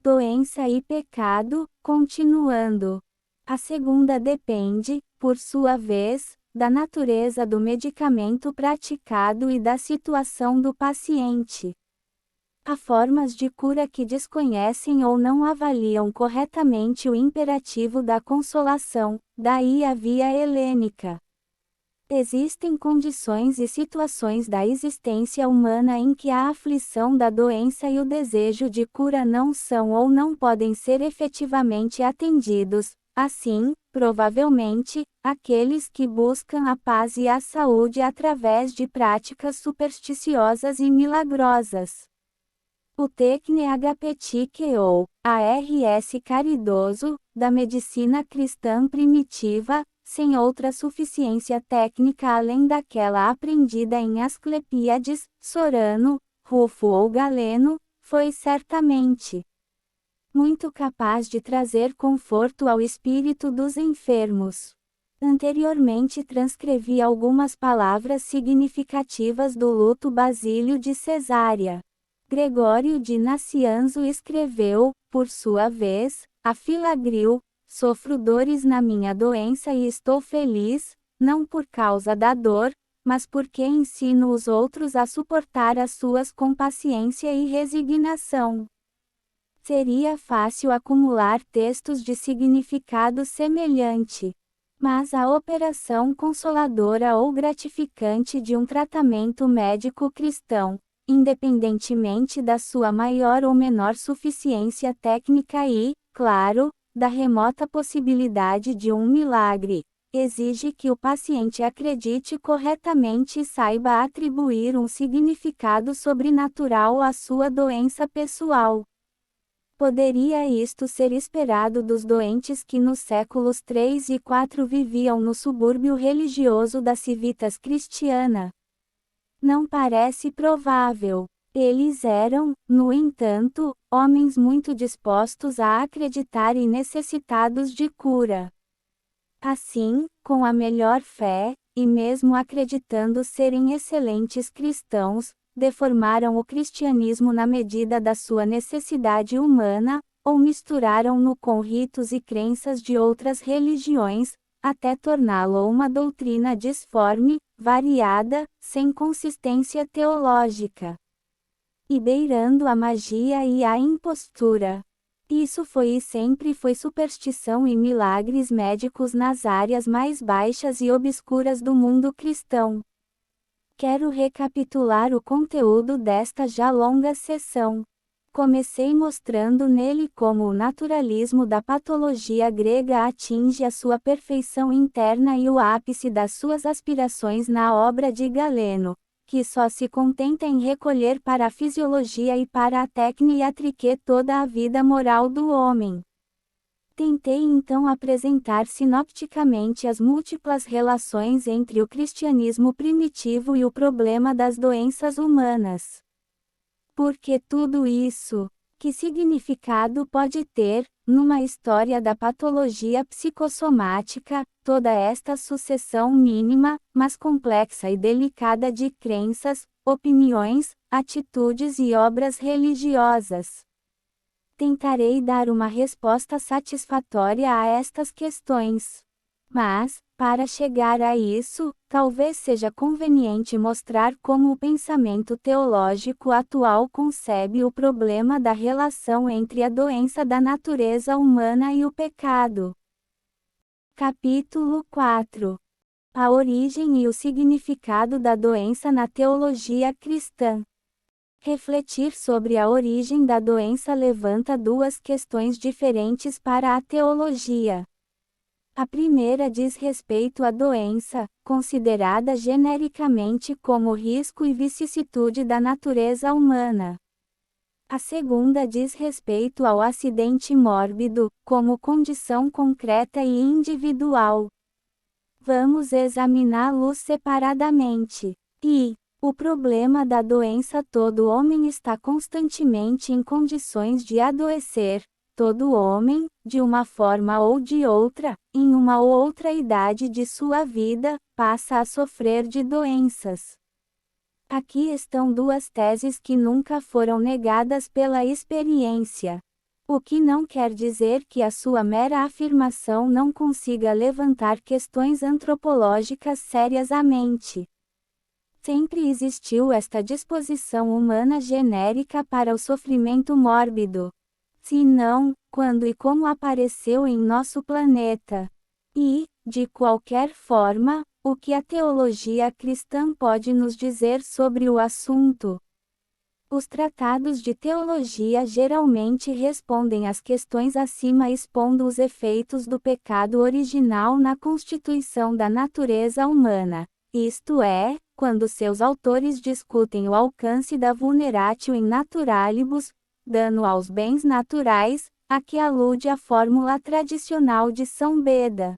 doença e pecado, continuando. A segunda depende, por sua vez, da natureza do medicamento praticado e da situação do paciente. Há formas de cura que desconhecem ou não avaliam corretamente o imperativo da consolação, daí a via helênica. Existem condições e situações da existência humana em que a aflição da doença e o desejo de cura não são ou não podem ser efetivamente atendidos. Assim, provavelmente, aqueles que buscam a paz e a saúde através de práticas supersticiosas e milagrosas. O Tecne HPTIC ou ARS caridoso, da medicina cristã primitiva, sem outra suficiência técnica além daquela aprendida em Asclepíades, Sorano, Rufo ou Galeno, foi certamente muito capaz de trazer conforto ao espírito dos enfermos. Anteriormente transcrevi algumas palavras significativas do luto Basílio de Cesárea. Gregório de Nacianzo escreveu, por sua vez, a Filagril: sofro dores na minha doença e estou feliz, não por causa da dor, mas porque ensino os outros a suportar as suas com paciência e resignação. Seria fácil acumular textos de significado semelhante. Mas a operação consoladora ou gratificante de um tratamento médico cristão, independentemente da sua maior ou menor suficiência técnica e, claro, da remota possibilidade de um milagre, exige que o paciente acredite corretamente e saiba atribuir um significado sobrenatural à sua doença pessoal. Poderia isto ser esperado dos doentes que nos séculos 3 e 4 viviam no subúrbio religioso da Civitas Cristiana? Não parece provável. Eles eram, no entanto, homens muito dispostos a acreditar e necessitados de cura. Assim, com a melhor fé, e mesmo acreditando serem excelentes cristãos, deformaram o cristianismo na medida da sua necessidade humana, ou misturaram-no com ritos e crenças de outras religiões, até torná-lo uma doutrina disforme, variada, sem consistência teológica, e beirando a magia e a impostura. Isso foi e sempre foi superstição e milagres médicos nas áreas mais baixas e obscuras do mundo cristão. Quero recapitular o conteúdo desta já longa sessão. Comecei mostrando nele como o naturalismo da patologia grega atinge a sua perfeição interna e o ápice das suas aspirações na obra de Galeno, que só se contenta em recolher para a fisiologia e para a tecniatrique toda a vida moral do homem. Tentei então apresentar sinopticamente as múltiplas relações entre o cristianismo primitivo e o problema das doenças humanas. Porque tudo isso, que significado pode ter, numa história da patologia psicossomática, toda esta sucessão mínima, mas complexa e delicada de crenças, opiniões, atitudes e obras religiosas? Tentarei dar uma resposta satisfatória a estas questões. Mas, para chegar a isso, talvez seja conveniente mostrar como o pensamento teológico atual concebe o problema da relação entre a doença da natureza humana e o pecado. Capítulo 4. A origem e o significado da doença na teologia cristã. Refletir sobre a origem da doença levanta duas questões diferentes para a teologia. A primeira diz respeito à doença, considerada genericamente como risco e vicissitude da natureza humana. A segunda diz respeito ao acidente mórbido, como condição concreta e individual. Vamos examiná-los separadamente. O problema da doença: todo homem está constantemente em condições de adoecer. Todo homem, de uma forma ou de outra, em uma ou outra idade de sua vida, passa a sofrer de doenças. Aqui estão duas teses que nunca foram negadas pela experiência. O que não quer dizer que a sua mera afirmação não consiga levantar questões antropológicas sérias à mente. Sempre existiu esta disposição humana genérica para o sofrimento mórbido. Se não, quando e como apareceu em nosso planeta? E, de qualquer forma, o que a teologia cristã pode nos dizer sobre o assunto? Os tratados de teologia geralmente respondem às questões acima expondo os efeitos do pecado original na constituição da natureza humana, isto é, quando seus autores discutem o alcance da vulneratio in naturalibus, dano aos bens naturais, a que alude a fórmula tradicional de São Beda.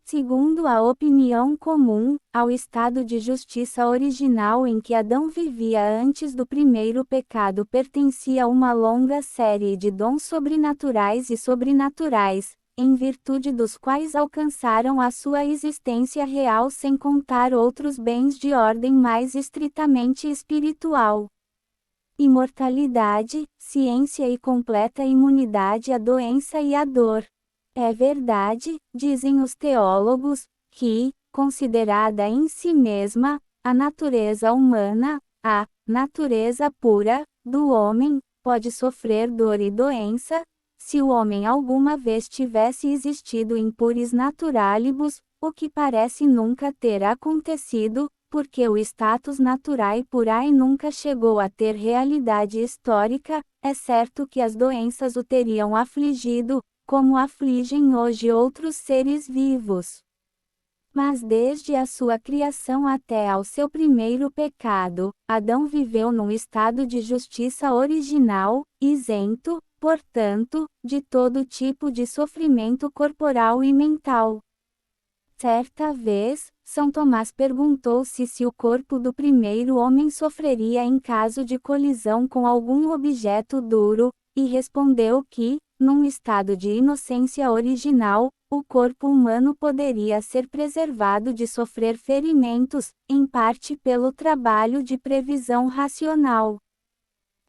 Segundo a opinião comum, ao estado de justiça original em que Adão vivia antes do primeiro pecado pertencia uma longa série de dons sobrenaturais e sobrenaturais, em virtude dos quais alcançaram a sua existência real sem contar outros bens de ordem mais estritamente espiritual. Imortalidade, ciência e completa imunidade à doença e à dor. É verdade, dizem os teólogos, que, considerada em si mesma, a natureza humana, a natureza pura, do homem, pode sofrer dor e doença, se o homem alguma vez tivesse existido in puris naturalibus, o que parece nunca ter acontecido, porque o status naturae purae nunca chegou a ter realidade histórica, é certo que as doenças o teriam afligido, como afligem hoje outros seres vivos. Mas desde a sua criação até ao seu primeiro pecado, Adão viveu num estado de justiça original, isento, portanto, de todo tipo de sofrimento corporal e mental. Certa vez, São Tomás perguntou-se se o corpo do primeiro homem sofreria em caso de colisão com algum objeto duro, e respondeu que, num estado de inocência original, o corpo humano poderia ser preservado de sofrer ferimentos, em parte pelo trabalho de previsão racional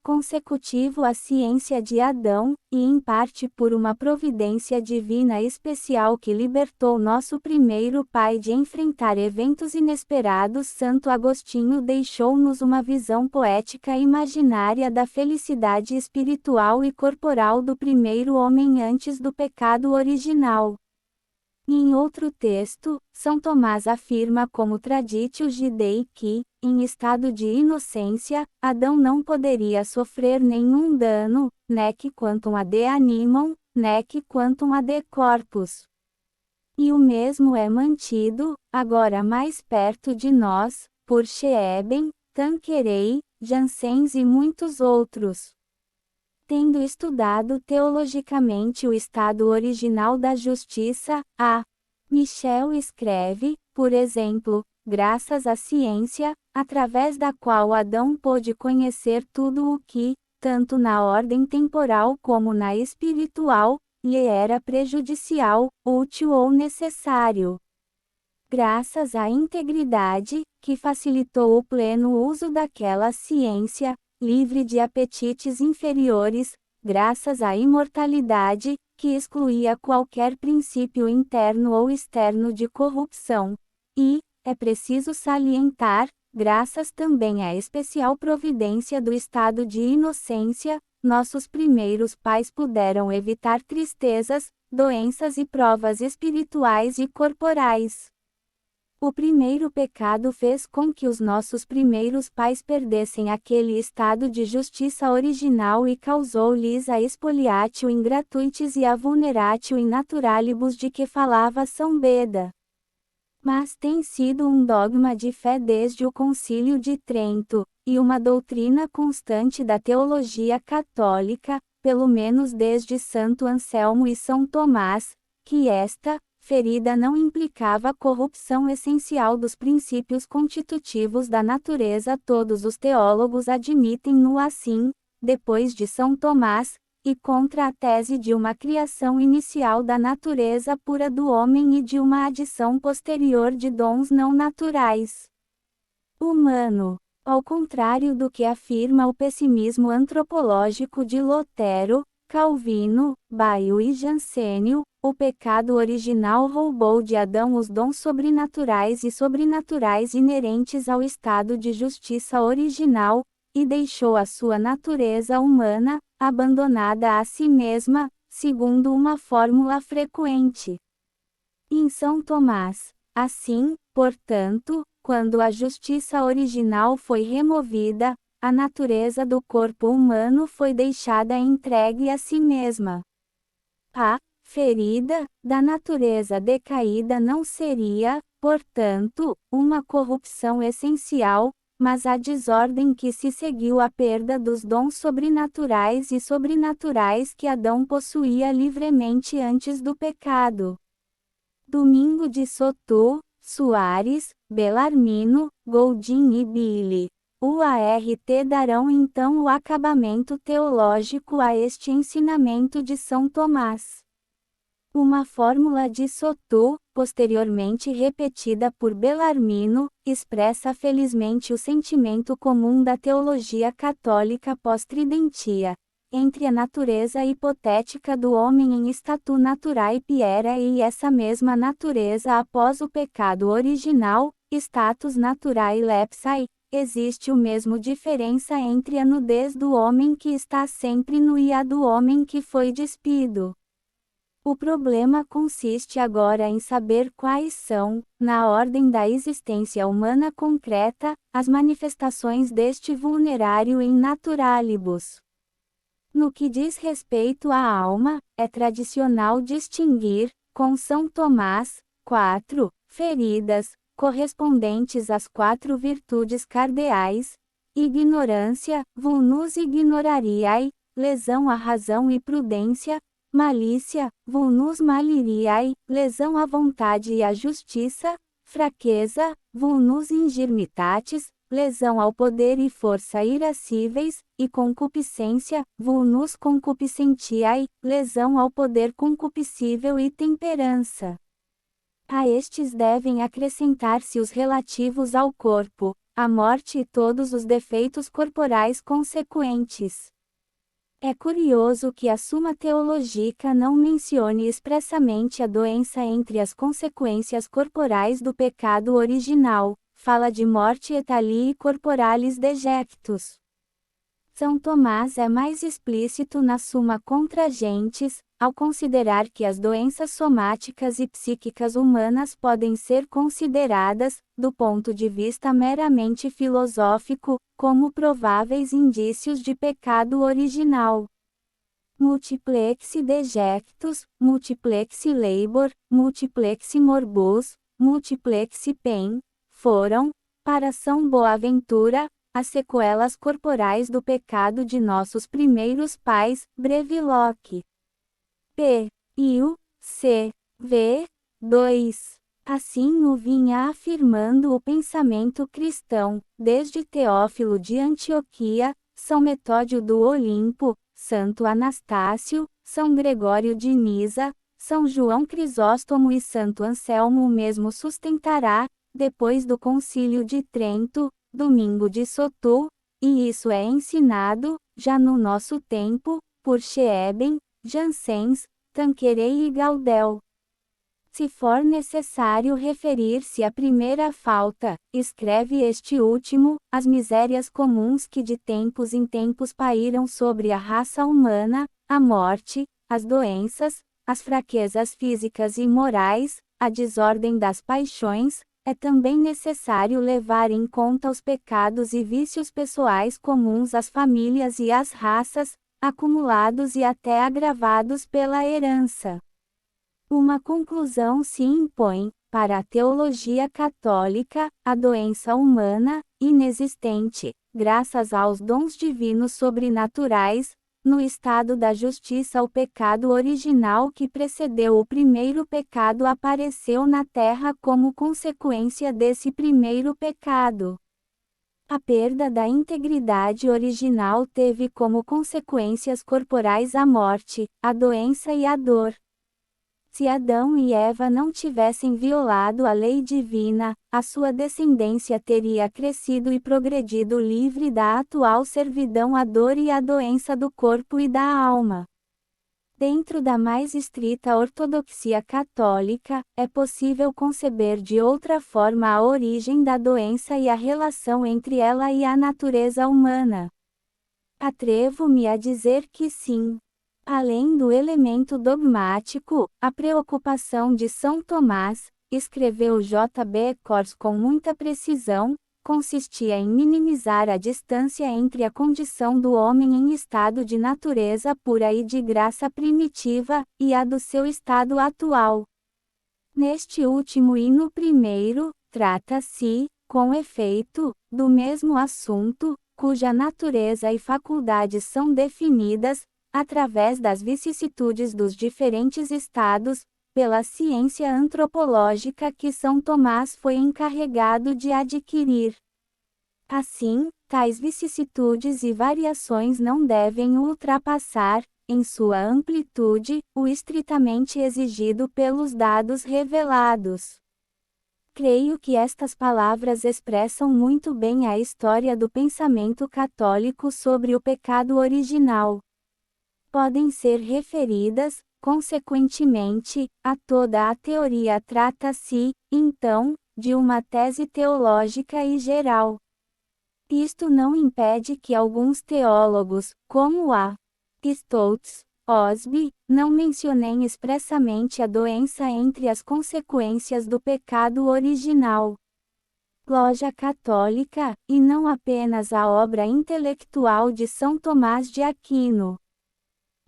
consecutivo à ciência de Adão, e em parte por uma providência divina especial que libertou nosso primeiro pai de enfrentar eventos inesperados. Santo Agostinho deixou-nos uma visão poética e imaginária da felicidade espiritual e corporal do primeiro homem antes do pecado original. Em outro texto, São Tomás afirma como Traditio Judei que, em estado de inocência, Adão não poderia sofrer nenhum dano, nec quantum ad animam, nec quantum ad corpus. E o mesmo é mantido, agora mais perto de nós, por Scheben, Tanqueray, Janssens e muitos outros. Tendo estudado teologicamente o estado original da justiça, a. Michel escreve, por exemplo, graças à ciência, através da qual Adão pôde conhecer tudo o que, tanto na ordem temporal como na espiritual, lhe era prejudicial, útil ou necessário. Graças à integridade, que facilitou o pleno uso daquela ciência, livre de apetites inferiores, graças à imortalidade, que excluía qualquer princípio interno ou externo de corrupção. E, é preciso salientar, graças também à especial providência do estado de inocência, nossos primeiros pais puderam evitar tristezas, doenças e provas espirituais e corporais. O primeiro pecado fez com que os nossos primeiros pais perdessem aquele estado de justiça original e causou-lhes a expoliatio in gratuitis e a vulneratio in naturalibus de que falava São Beda. Mas tem sido um dogma de fé desde o Concílio de Trento, e uma doutrina constante da teologia católica, pelo menos desde Santo Anselmo e São Tomás, que esta ferida não implicava a corrupção essencial dos princípios constitutivos da natureza. Todos os teólogos admitem-no assim, depois de São Tomás, e contra a tese de uma criação inicial da natureza pura do homem e de uma adição posterior de dons não naturais. Humano. Ao contrário do que afirma o pessimismo antropológico de Lutero, Calvino, Baio e Jansênio, o pecado original roubou de Adão os dons sobrenaturais inerentes ao estado de justiça original, e deixou a sua natureza humana, abandonada a si mesma, segundo uma fórmula frequente em São Tomás. Assim, portanto, quando a justiça original foi removida, a natureza do corpo humano foi deixada entregue a si mesma. A ferida da natureza decaída não seria, portanto, uma corrupção essencial, mas a desordem que se seguiu à perda dos dons sobrenaturais que Adão possuía livremente antes do pecado. Domingo de Soto, Soares, Belarmino, Goldin e Billy. UART darão então o acabamento teológico a este ensinamento de São Tomás. Uma fórmula de Soto, posteriormente repetida por Belarmino, expressa felizmente o sentimento comum da teologia católica pós-tridentia, entre a natureza hipotética do homem em statu naturae piera e essa mesma natureza após o pecado original, status naturae lepsae, existe o mesmo diferença entre a nudez do homem que está sempre nu e a do homem que foi despido. O problema consiste agora em saber quais são, na ordem da existência humana concreta, as manifestações deste vulnerário in naturalibus. No que diz respeito à alma, é tradicional distinguir, com São Tomás, 4 feridas, correspondentes às 4 virtudes cardeais: ignorância, vulnus ignorariae, lesão à razão e prudência; malícia, vulnus maliriae, lesão à vontade e à justiça; fraqueza, vulnus ingermitatis, lesão ao poder e força irascíveis; e concupiscência, vulnus concupiscentiae, lesão ao poder concupiscível e temperança. A estes devem acrescentar-se os relativos ao corpo, à morte e todos os defeitos corporais consequentes. É curioso que a Suma Theologica não mencione expressamente a doença entre as consequências corporais do pecado original, fala de morte etalii corporalis dejectus. São Tomás é mais explícito na Suma Contra Gentes, ao considerar que as doenças somáticas e psíquicas humanas podem ser consideradas, do ponto de vista meramente filosófico, como prováveis indícios de pecado original. Multiplexi dejectus, multiplexi labor, multiplexi morbus, multiplexi pain, foram, para São Boaventura, as sequelas corporais do pecado de nossos primeiros pais, Breviloque. P. Iu, C. V. 2. Assim o vinha afirmando o pensamento cristão, desde Teófilo de Antioquia, São Metódio do Olimpo, Santo Anastácio, São Gregório de Nisa, São João Crisóstomo e Santo Anselmo mesmo sustentará, depois do Concílio de Trento, Domingo de Soto, e isso é ensinado, já no nosso tempo, por Scheeben, Janssens, Tanqueray e Gaudel. Se for necessário referir-se à primeira falta, escreve este último, as misérias comuns que de tempos em tempos pairam sobre a raça humana, a morte, as doenças, as fraquezas físicas e morais, a desordem das paixões, é também necessário levar em conta os pecados e vícios pessoais comuns às famílias e às raças, acumulados e até agravados pela herança. Uma conclusão se impõe: para a teologia católica, a doença humana, inexistente, graças aos dons divinos sobrenaturais, no estado da justiça o pecado original que precedeu o primeiro pecado apareceu na terra como consequência desse primeiro pecado. A perda da integridade original teve como consequências corporais a morte, a doença e a dor. Se Adão e Eva não tivessem violado a lei divina, a sua descendência teria crescido e progredido livre da atual servidão à dor e à doença do corpo e da alma. Dentro da mais estrita ortodoxia católica, é possível conceber de outra forma a origem da doença e a relação entre ela e a natureza humana. Atrevo-me a dizer que sim. Além do elemento dogmático, a preocupação de São Tomás, escreveu J. B. Kors com muita precisão, consistia em minimizar a distância entre a condição do homem em estado de natureza pura e de graça primitiva, e a do seu estado atual. Neste último e no primeiro, trata-se, com efeito, do mesmo assunto, cuja natureza e faculdades são definidas, através das vicissitudes dos diferentes estados, pela ciência antropológica que São Tomás foi encarregado de adquirir. Assim, tais vicissitudes e variações não devem ultrapassar, em sua amplitude, o estritamente exigido pelos dados revelados. Creio que estas palavras expressam muito bem a história do pensamento católico sobre o pecado original. Podem ser referidas, consequentemente, a toda a teoria. Trata-se, então, de uma tese teológica e geral. Isto não impede que alguns teólogos, como a Stotz, Osby, não mencionem expressamente a doença entre as consequências do pecado original. Loja Católica, e não apenas a obra intelectual de São Tomás de Aquino.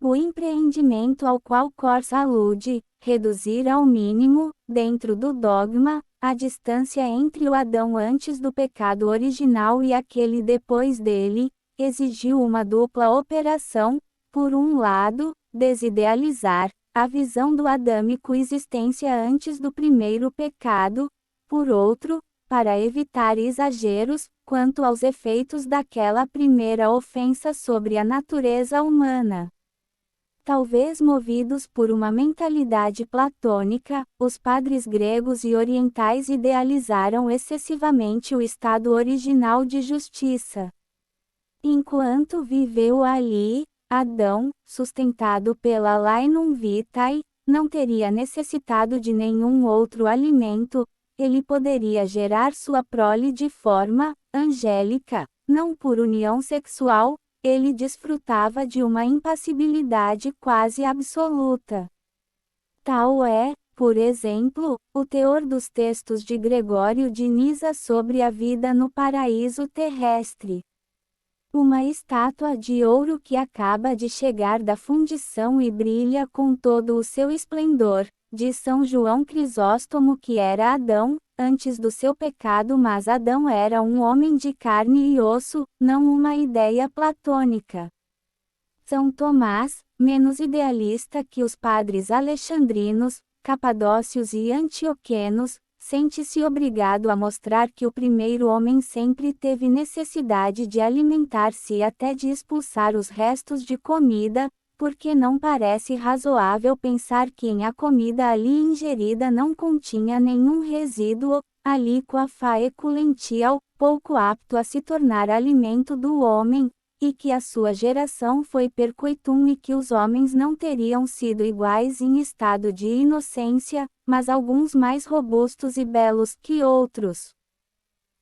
O empreendimento ao qual Kors alude, reduzir ao mínimo, dentro do dogma, a distância entre o Adão antes do pecado original e aquele depois dele, exigiu uma dupla operação: por um lado, desidealizar a visão do adâmico existência antes do primeiro pecado, por outro, para evitar exageros quanto aos efeitos daquela primeira ofensa sobre a natureza humana. Talvez movidos por uma mentalidade platônica, os padres gregos e orientais idealizaram excessivamente o estado original de justiça. Enquanto viveu ali, Adão, sustentado pela Laenum Vitae, não teria necessitado de nenhum outro alimento, ele poderia gerar sua prole de forma angélica, não por união sexual. Ele desfrutava de uma impassibilidade quase absoluta. Tal é, por exemplo, o teor dos textos de Gregório de Nisa sobre a vida no paraíso terrestre. Uma estátua de ouro que acaba de chegar da fundição e brilha com todo o seu esplendor, diz São João Crisóstomo que era Adão, antes do seu pecado, mas Adão era um homem de carne e osso, não uma ideia platônica. São Tomás, menos idealista que os padres alexandrinos, capadócios e antioquenos, sente-se obrigado a mostrar que o primeiro homem sempre teve necessidade de alimentar-se e até de expulsar os restos de comida, porque não parece razoável pensar que a comida ali ingerida não continha nenhum resíduo, aliqua faeculential, pouco apto a se tornar alimento do homem, e que a sua geração foi percoitum e que os homens não teriam sido iguais em estado de inocência, mas alguns mais robustos e belos que outros.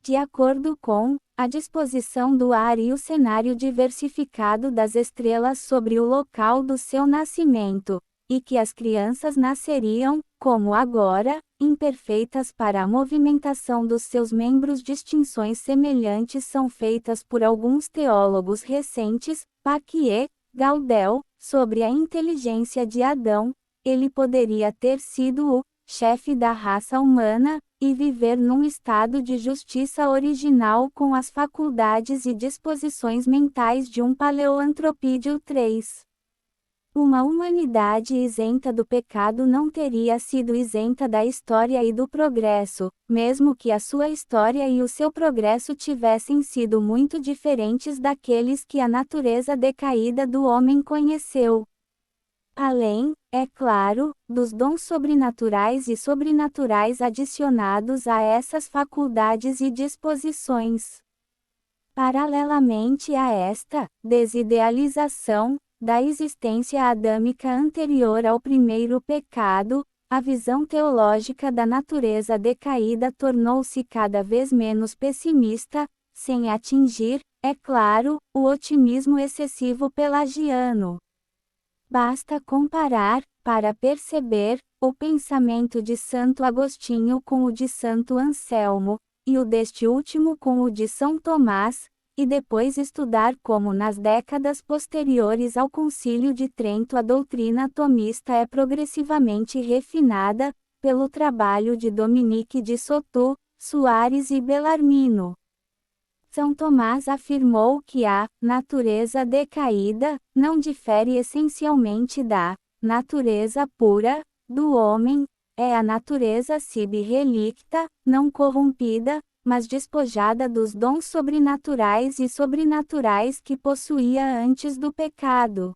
De acordo com a disposição do ar e o cenário diversificado das estrelas sobre o local do seu nascimento, e que as crianças nasceriam, como agora, imperfeitas para a movimentação dos seus membros. Distinções semelhantes são feitas por alguns teólogos recentes, Paquier, Gaudel, sobre a inteligência de Adão. Ele poderia ter sido o chefe da raça humana, e viver num estado de justiça original com as faculdades e disposições mentais de um paleoantropídeo 3. Uma humanidade isenta do pecado não teria sido isenta da história e do progresso, mesmo que a sua história e o seu progresso tivessem sido muito diferentes daqueles que a natureza decaída do homem conheceu. Além, é claro, dos dons sobrenaturais e sobrenaturais adicionados a essas faculdades e disposições. Paralelamente a esta desidealização, da existência adâmica anterior ao primeiro pecado, a visão teológica da natureza decaída tornou-se cada vez menos pessimista, sem atingir, é claro, o otimismo excessivo pelagiano. Basta comparar, para perceber, o pensamento de Santo Agostinho com o de Santo Anselmo, e o deste último com o de São Tomás, e depois estudar como nas décadas posteriores ao Concílio de Trento a doutrina tomista é progressivamente refinada, pelo trabalho de Dominique de Sautoux, Soares e Bellarmino. São Tomás afirmou que a natureza decaída não difere essencialmente da natureza pura do homem, é a natureza sibi relicta, não corrompida, mas despojada dos dons sobrenaturais e sobrenaturais que possuía antes do pecado.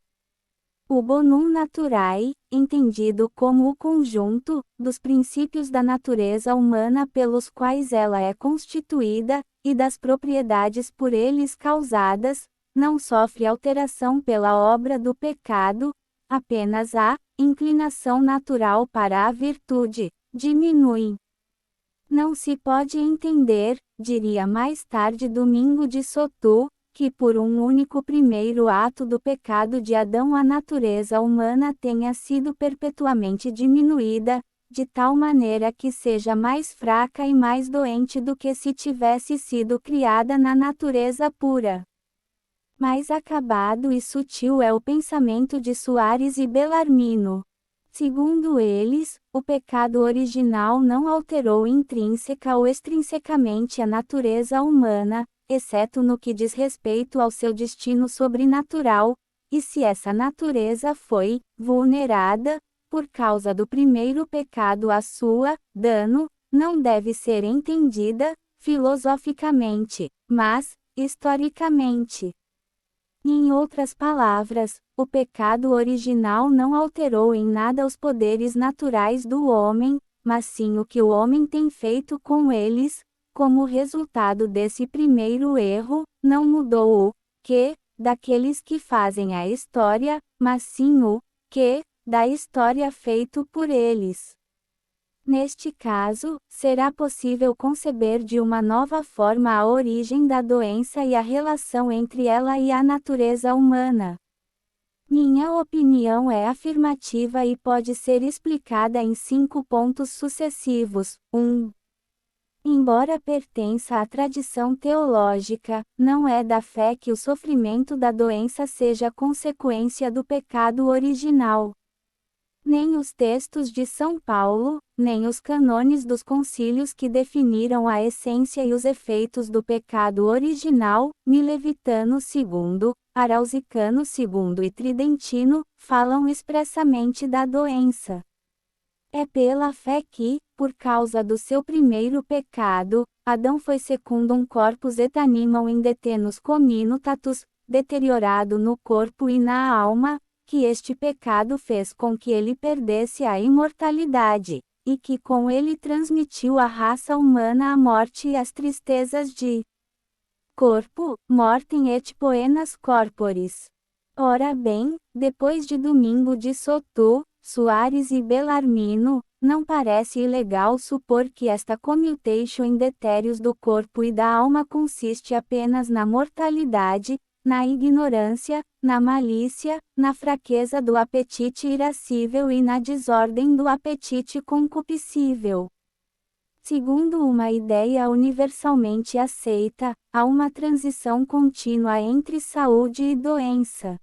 O bonum naturae, entendido como o conjunto dos princípios da natureza humana pelos quais ela é constituída, e das propriedades por eles causadas, não sofre alteração pela obra do pecado, apenas a inclinação natural para a virtude diminui. Não se pode entender, diria mais tarde Domingo de Sautoux, que por um único primeiro ato do pecado de Adão a natureza humana tenha sido perpetuamente diminuída, de tal maneira que seja mais fraca e mais doente do que se tivesse sido criada na natureza pura. Mais acabado e sutil é o pensamento de Soares e Bellarmino. Segundo eles, o pecado original não alterou intrínseca ou extrinsecamente a natureza humana, exceto no que diz respeito ao seu destino sobrenatural, e se essa natureza foi vulnerada, por causa do primeiro pecado a sua dano, não deve ser entendida, filosoficamente, mas, historicamente. Em outras palavras, o pecado original não alterou em nada os poderes naturais do homem, mas sim o que o homem tem feito com eles, como resultado desse primeiro erro, não mudou o que daqueles que fazem a história, mas sim o que da história feito por eles. Neste caso, será possível conceber de uma nova forma a origem da doença e a relação entre ela e a natureza humana. Minha opinião é afirmativa e pode ser explicada em 5 pontos sucessivos. 1. Embora pertença à tradição teológica, não é da fé que o sofrimento da doença seja consequência do pecado original. Nem os textos de São Paulo, nem os cânones dos concílios que definiram a essência e os efeitos do pecado original, Milevitano II, Arausicano II e Tridentino, falam expressamente da doença. É pela fé que, por causa do seu primeiro pecado, Adão foi secundum corpus et animam indetenus communitatus, deteriorado no corpo e na alma, que este pecado fez com que ele perdesse a imortalidade, e que com ele transmitiu à raça humana a morte e as tristezas de corpo, mortem et poenas corporis. Ora bem, depois de Domingo de Sautoux, Soares e Bellarmino, não parece ilegal supor que esta commutation in deterios do corpo e da alma consiste apenas na mortalidade, na ignorância, na malícia, na fraqueza do apetite irascível e na desordem do apetite concupiscível. Segundo uma ideia universalmente aceita, há uma transição contínua entre saúde e doença.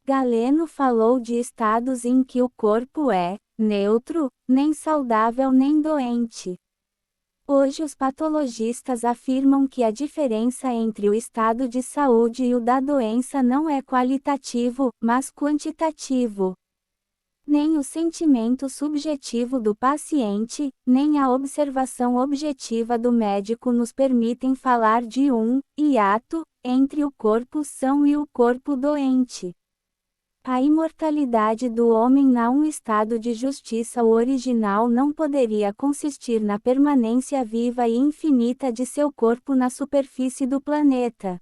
Galeno falou de estados em que o corpo é neutro, nem saudável nem doente. Hoje os patologistas afirmam que a diferença entre o estado de saúde e o da doença não é qualitativo, mas quantitativo. Nem o sentimento subjetivo do paciente, nem a observação objetiva do médico nos permitem falar de um hiato entre o corpo são e o corpo doente. A imortalidade do homem na um estado de justiça original não poderia consistir na permanência viva e infinita de seu corpo na superfície do planeta.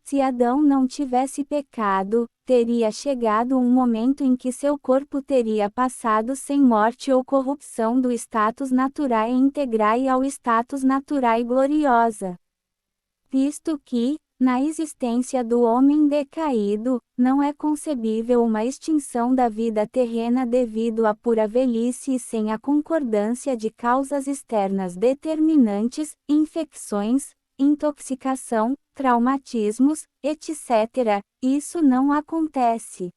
Se Adão não tivesse pecado, teria chegado um momento em que seu corpo teria passado sem morte ou corrupção do status naturae integrae ao status naturae gloriosa. Visto que, na existência do homem decaído, não é concebível uma extinção da vida terrena devido à pura velhice e sem a concordância de causas externas determinantes, infecções, intoxicação, traumatismos, etc., isso não acontece.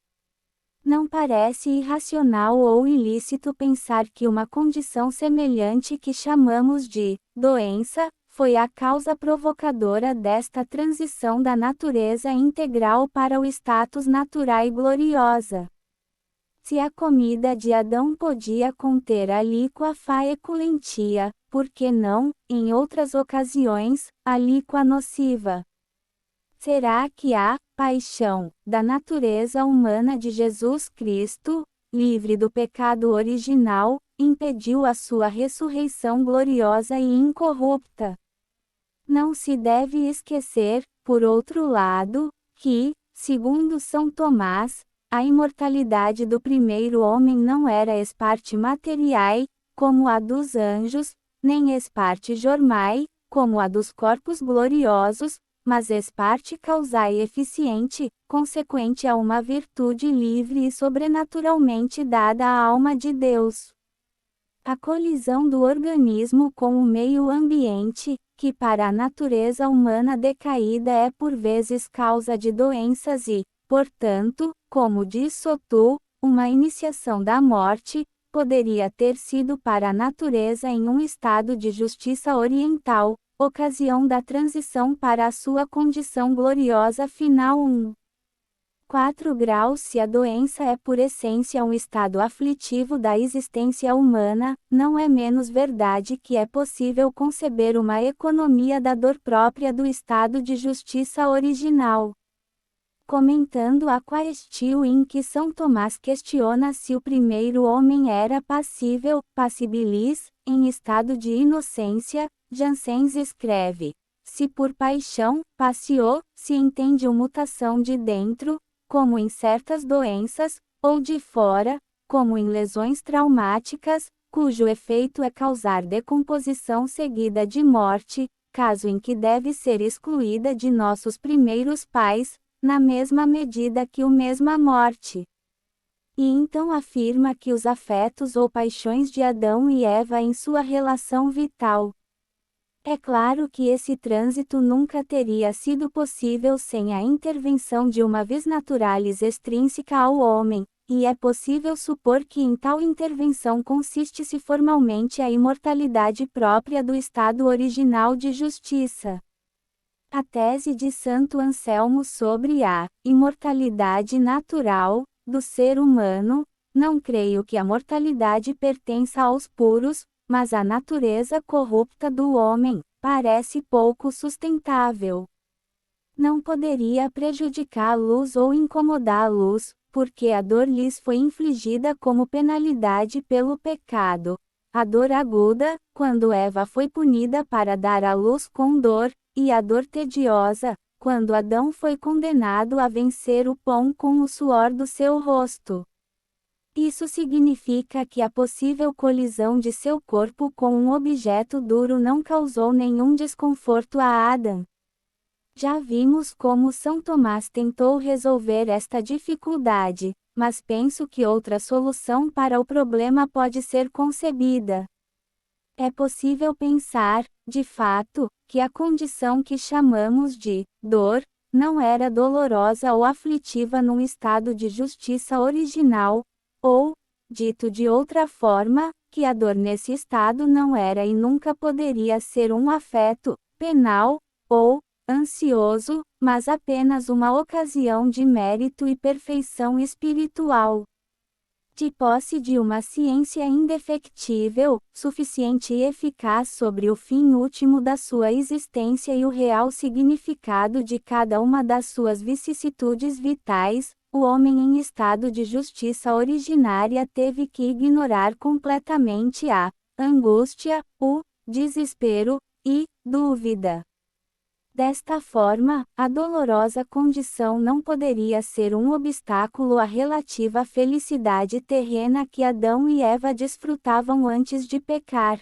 Não parece irracional ou ilícito pensar que uma condição semelhante que chamamos de doença foi a causa provocadora desta transição da natureza integral para o status natural e gloriosa. Se a comida de Adão podia conter a líqua faeculentia, por que não, em outras ocasiões, a líqua nociva? Será que a paixão da natureza humana de Jesus Cristo, livre do pecado original, impediu a sua ressurreição gloriosa e incorrupta? Não se deve esquecer, por outro lado, que, segundo São Tomás, a imortalidade do primeiro homem não era ex parte materiae, como a dos anjos, nem ex parte jormae, como a dos corpos gloriosos, mas ex parte causae eficiente, consequente a uma virtude livre e sobrenaturalmente dada à alma de Deus. A colisão do organismo com o meio ambiente, que para a natureza humana decaída é por vezes causa de doenças e, portanto, como diz Soto, uma iniciação da morte, poderia ter sido para a natureza em um estado de justiça oriental, ocasião da transição para a sua condição gloriosa final 4 graus. Se a doença é por essência um estado aflitivo da existência humana, não é menos verdade que é possível conceber uma economia da dor própria do estado de justiça original. Comentando a quaestio em que São Tomás questiona se o primeiro homem era passível, passibilis, em estado de inocência, Janssens escreve: se por paixão, passio, se entende mutação de dentro, como em certas doenças, ou de fora, como em lesões traumáticas, cujo efeito é causar decomposição seguida de morte, caso em que deve ser excluída de nossos primeiros pais, na mesma medida que o mesma morte. E então afirma que os afetos ou paixões de Adão e Eva em sua relação vital. É claro que esse trânsito nunca teria sido possível sem a intervenção de uma vis naturalis extrínseca ao homem, e é possível supor que em tal intervenção consiste-se formalmente a imortalidade própria do estado original de justiça. A tese de Santo Anselmo sobre a imortalidade natural do ser humano, não creio que a mortalidade pertença aos puros, mas a natureza corrupta do homem, parece pouco sustentável. Não poderia prejudicá-los ou incomodá-los, porque a dor lhes foi infligida como penalidade pelo pecado. A dor aguda, quando Eva foi punida para dar à luz com dor, e a dor tediosa, quando Adão foi condenado a vencer o pão com o suor do seu rosto. Isso significa que a possível colisão de seu corpo com um objeto duro não causou nenhum desconforto a Adão. Já vimos como São Tomás tentou resolver esta dificuldade, mas penso que outra solução para o problema pode ser concebida. É possível pensar, de fato, que a condição que chamamos de dor não era dolorosa ou aflitiva num estado de justiça original, ou, dito de outra forma, que a dor nesse estado não era e nunca poderia ser um afeto penal ou ansioso, mas apenas uma ocasião de mérito e perfeição espiritual. De posse de uma ciência indefectível, suficiente e eficaz sobre o fim último da sua existência e o real significado de cada uma das suas vicissitudes vitais, o homem em estado de justiça originária teve que ignorar completamente a angústia, o desespero e dúvida. Desta forma, a dolorosa condição não poderia ser um obstáculo à relativa felicidade terrena que Adão e Eva desfrutavam antes de pecar.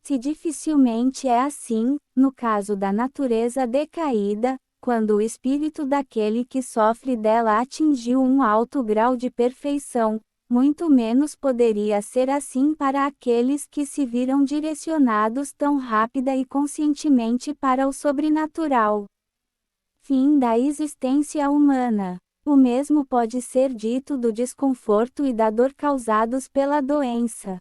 Se dificilmente é assim, no caso da natureza decaída, quando o espírito daquele que sofre dela atingiu um alto grau de perfeição, muito menos poderia ser assim para aqueles que se viram direcionados tão rápida e conscientemente para o sobrenatural. Fim da existência humana. O mesmo pode ser dito do desconforto e da dor causados pela doença.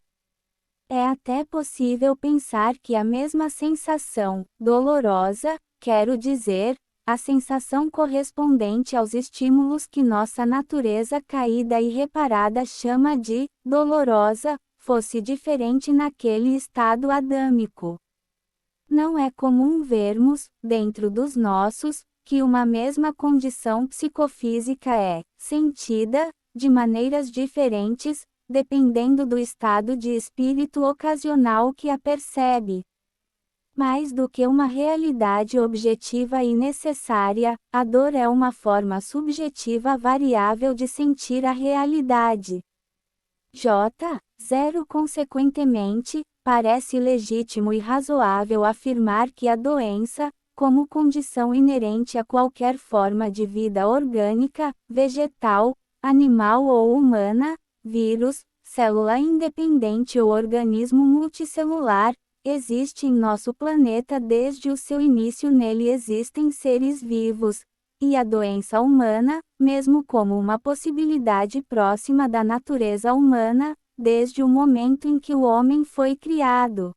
É até possível pensar que a mesma sensação, dolorosa, quero dizer, a sensação correspondente aos estímulos que nossa natureza caída e reparada chama de dolorosa, fosse diferente naquele estado adâmico. Não é comum vermos, dentro dos nossos, que uma mesma condição psicofísica é sentida, de maneiras diferentes, dependendo do estado de espírito ocasional que a percebe. Mais do que uma realidade objetiva e necessária, a dor é uma forma subjetiva variável de sentir a realidade. J. 0 Consequentemente, parece legítimo e razoável afirmar que a doença, como condição inerente a qualquer forma de vida orgânica, vegetal, animal ou humana, vírus, célula independente ou organismo multicelular, existe em nosso planeta desde o seu início. Nele existem seres vivos, e a doença humana, mesmo como uma possibilidade próxima da natureza humana, desde o momento em que o homem foi criado.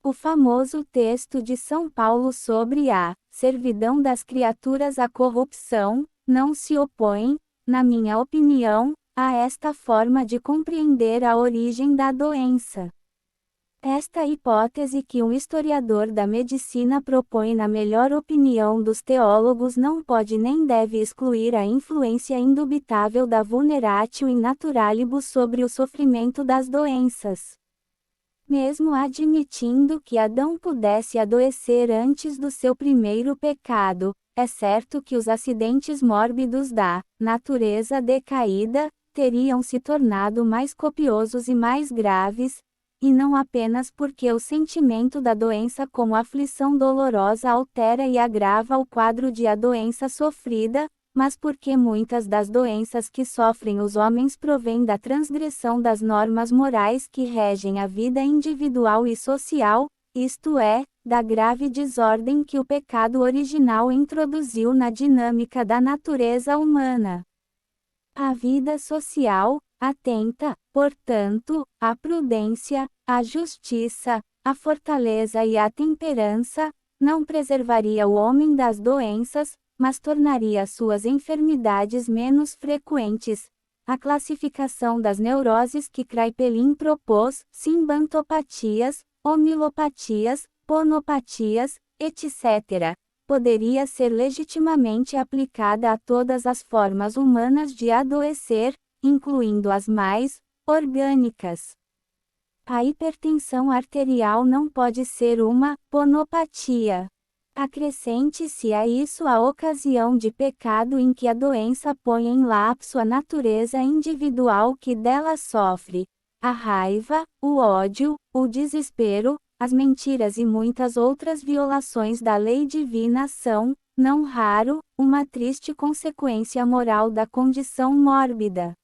O famoso texto de São Paulo sobre a servidão das criaturas à corrupção, não se opõe, na minha opinião, a esta forma de compreender a origem da doença. Esta hipótese que um historiador da medicina propõe, na melhor opinião dos teólogos, não pode nem deve excluir a influência indubitável da vulneratio in naturalibus sobre o sofrimento das doenças. Mesmo admitindo que Adão pudesse adoecer antes do seu primeiro pecado, é certo que os acidentes mórbidos da natureza decaída teriam se tornado mais copiosos e mais graves, e não apenas porque o sentimento da doença como aflição dolorosa altera e agrava o quadro de a doença sofrida, mas porque muitas das doenças que sofrem os homens provêm da transgressão das normas morais que regem a vida individual e social, isto é, da grave desordem que o pecado original introduziu na dinâmica da natureza humana. A vida social, atenta, portanto, à prudência, à justiça, à fortaleza e à temperança, não preservaria o homem das doenças, mas tornaria suas enfermidades menos frequentes. A classificação das neuroses que Kraepelin propôs, simbantopatias, homilopatias, ponopatias, etc., poderia ser legitimamente aplicada a todas as formas humanas de adoecer, incluindo as mais orgânicas. A hipertensão arterial não pode ser uma ponopatia. Acrescente-se a isso a ocasião de pecado em que a doença põe em lapso a natureza individual que dela sofre. A raiva, o ódio, o desespero, as mentiras e muitas outras violações da lei divina são, não raro, uma triste consequência moral da condição mórbida.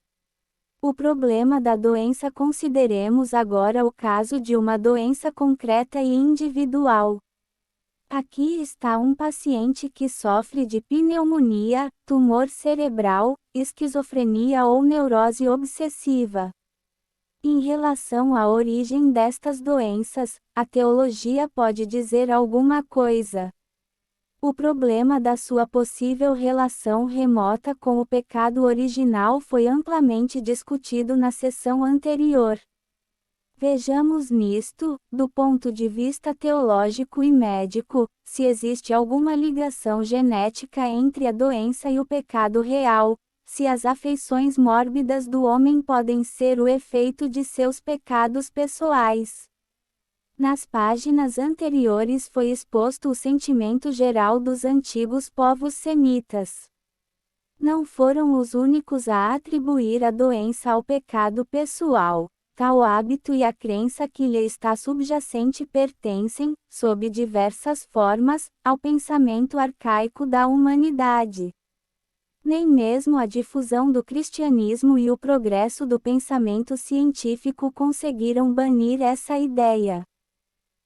O problema da doença. Consideremos agora o caso de uma doença concreta e individual. Aqui está um paciente que sofre de pneumonia, tumor cerebral, esquizofrenia ou neurose obsessiva. Em relação à origem destas doenças, a teologia pode dizer alguma coisa. O problema da sua possível relação remota com o pecado original foi amplamente discutido na sessão anterior. Vejamos nisto, do ponto de vista teológico e médico, se existe alguma ligação genética entre a doença e o pecado real, se as afeições mórbidas do homem podem ser o efeito de seus pecados pessoais. Nas páginas anteriores foi exposto o sentimento geral dos antigos povos semitas. Não foram os únicos a atribuir a doença ao pecado pessoal. Tal hábito e a crença que lhe está subjacente pertencem, sob diversas formas, ao pensamento arcaico da humanidade. Nem mesmo a difusão do cristianismo e o progresso do pensamento científico conseguiram banir essa ideia.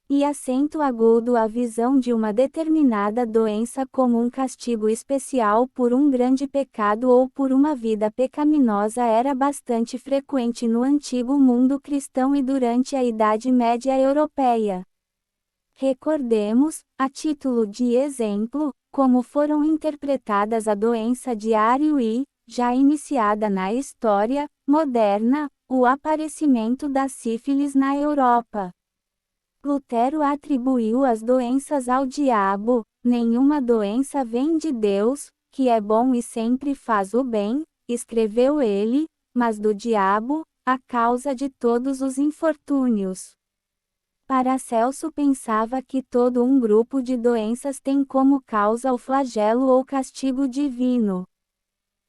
E acento agudo à visão de uma determinada doença como um castigo especial por um grande pecado ou por uma vida pecaminosa era bastante frequente no antigo mundo cristão e durante a Idade Média Europeia. Recordemos, a título de exemplo, como foram interpretadas a doença de Ario e, já iniciada na história moderna, o aparecimento da sífilis na Europa. Lutero atribuiu as doenças ao diabo. Nenhuma doença vem de Deus, que é bom e sempre faz o bem, escreveu ele, mas do diabo, a causa de todos os infortúnios. Paracelso pensava que todo um grupo de doenças tem como causa o flagelo ou castigo divino.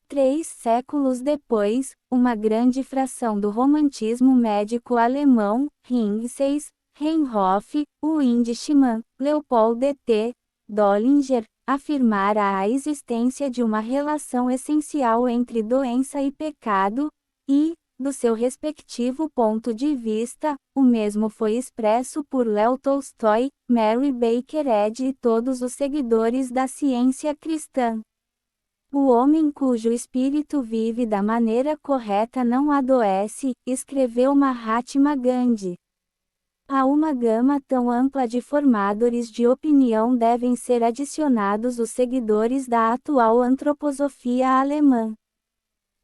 3 séculos depois, uma grande fração do romantismo médico alemão, Ringsens, Reinhoff, Windschmann, Leopold T. Dollinger, afirmara a existência de uma relação essencial entre doença e pecado, e, do seu respectivo ponto de vista, o mesmo foi expresso por Léo Tolstói, Mary Baker Eddy e todos os seguidores da ciência cristã. O homem cujo espírito vive da maneira correta não adoece, escreveu Mahatma Gandhi. A uma gama tão ampla de formadores de opinião devem ser adicionados os seguidores da atual antroposofia alemã.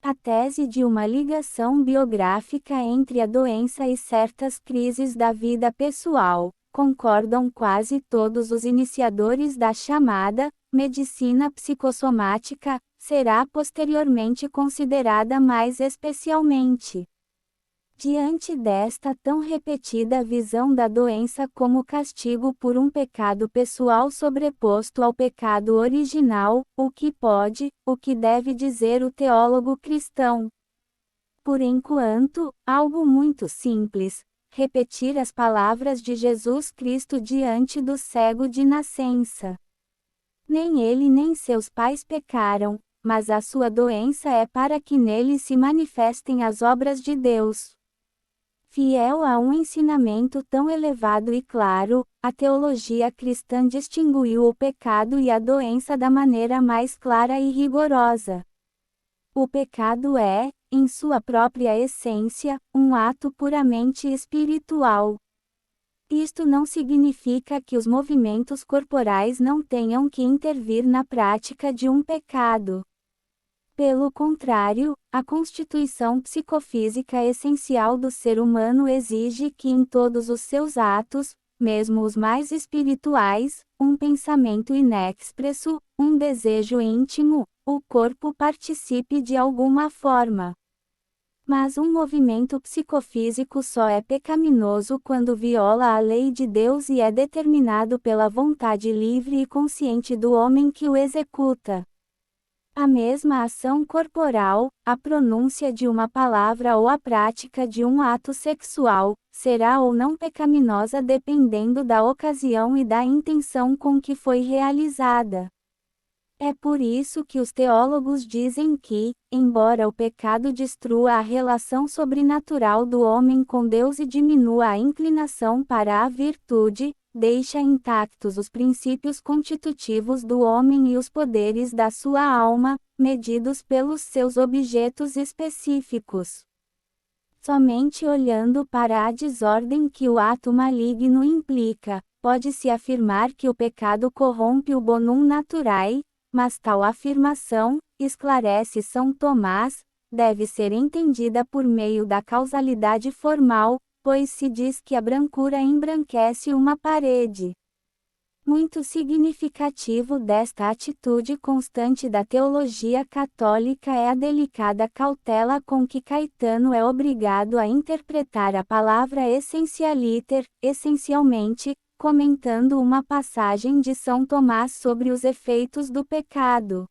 A tese de uma ligação biográfica entre a doença e certas crises da vida pessoal, concordam quase todos os iniciadores da chamada medicina psicossomática, será posteriormente considerada mais especialmente. Diante desta tão repetida visão da doença como castigo por um pecado pessoal sobreposto ao pecado original, o que deve dizer o teólogo cristão? Por enquanto, algo muito simples: repetir as palavras de Jesus Cristo diante do cego de nascença. Nem ele nem seus pais pecaram, mas a sua doença é para que nele se manifestem as obras de Deus. Fiel a um ensinamento tão elevado e claro, a teologia cristã distinguiu o pecado e a doença da maneira mais clara e rigorosa. O pecado é, em sua própria essência, um ato puramente espiritual. Isto não significa que os movimentos corporais não tenham que intervir na prática de um pecado. Pelo contrário, a constituição psicofísica essencial do ser humano exige que em todos os seus atos, mesmo os mais espirituais, um pensamento inexpresso, um desejo íntimo, o corpo participe de alguma forma. Mas um movimento psicofísico só é pecaminoso quando viola a lei de Deus e é determinado pela vontade livre e consciente do homem que o executa. A mesma ação corporal, a pronúncia de uma palavra ou a prática de um ato sexual, será ou não pecaminosa dependendo da ocasião e da intenção com que foi realizada. É por isso que os teólogos dizem que, embora o pecado destrua a relação sobrenatural do homem com Deus e diminua a inclinação para a virtude, deixa intactos os princípios constitutivos do homem e os poderes da sua alma, medidos pelos seus objetos específicos. Somente olhando para a desordem que o ato maligno implica, pode-se afirmar que o pecado corrompe o bonum naturae, mas tal afirmação, esclarece São Tomás, deve ser entendida por meio da causalidade formal, pois se diz que a brancura embranquece uma parede. Muito significativo desta atitude constante da teologia católica é a delicada cautela com que Caetano é obrigado a interpretar a palavra essencialiter, essencialmente, comentando uma passagem de São Tomás sobre os efeitos do pecado.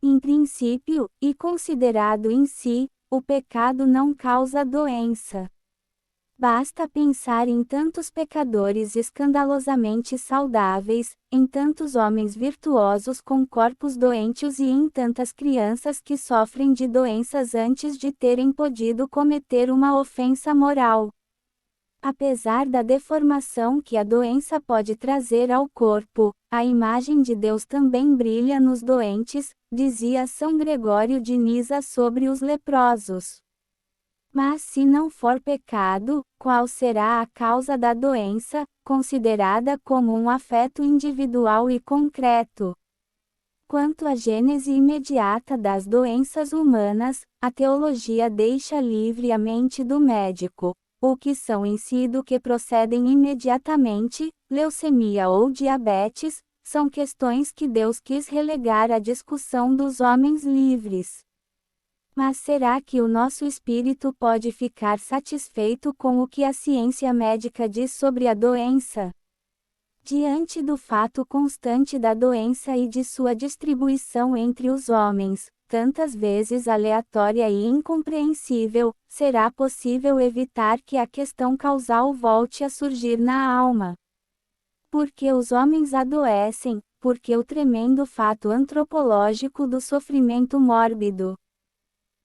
Em princípio, e considerado em si, o pecado não causa doença. Basta pensar em tantos pecadores escandalosamente saudáveis, em tantos homens virtuosos com corpos doentes e em tantas crianças que sofrem de doenças antes de terem podido cometer uma ofensa moral. Apesar da deformação que a doença pode trazer ao corpo, a imagem de Deus também brilha nos doentes, dizia São Gregório de Nisa sobre os leprosos. Mas se não for pecado, qual será a causa da doença, considerada como um afeto individual e concreto? Quanto à gênese imediata das doenças humanas, a teologia deixa livre a mente do médico. O que são em si e do que procedem imediatamente, leucemia ou diabetes, são questões que Deus quis relegar à discussão dos homens livres. Mas será que o nosso espírito pode ficar satisfeito com o que a ciência médica diz sobre a doença? Diante do fato constante da doença e de sua distribuição entre os homens, tantas vezes aleatória e incompreensível, será possível evitar que a questão causal volte a surgir na alma? Porque os homens adoecem, porque o tremendo fato antropológico do sofrimento mórbido.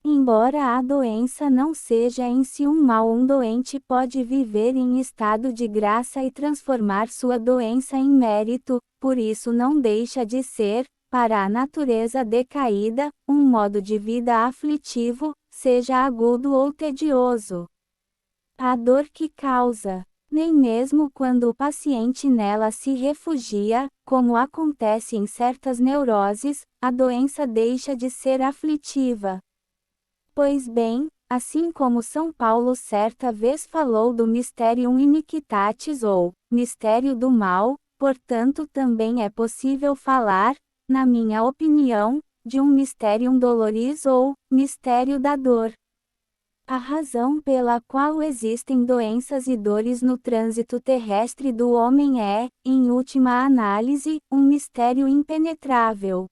Embora a doença não seja em si um mal, um doente pode viver em estado de graça e transformar sua doença em mérito, por isso não deixa de ser, para a natureza decaída, um modo de vida aflitivo, seja agudo ou tedioso. A dor que causa, nem mesmo quando o paciente nela se refugia, como acontece em certas neuroses, a doença deixa de ser aflitiva. Pois bem, assim como São Paulo certa vez falou do mysterium iniquitatis ou mistério do mal, portanto também é possível falar, na minha opinião, de um mysterium doloris ou mistério da dor. A razão pela qual existem doenças e dores no trânsito terrestre do homem é, em última análise, um mistério impenetrável.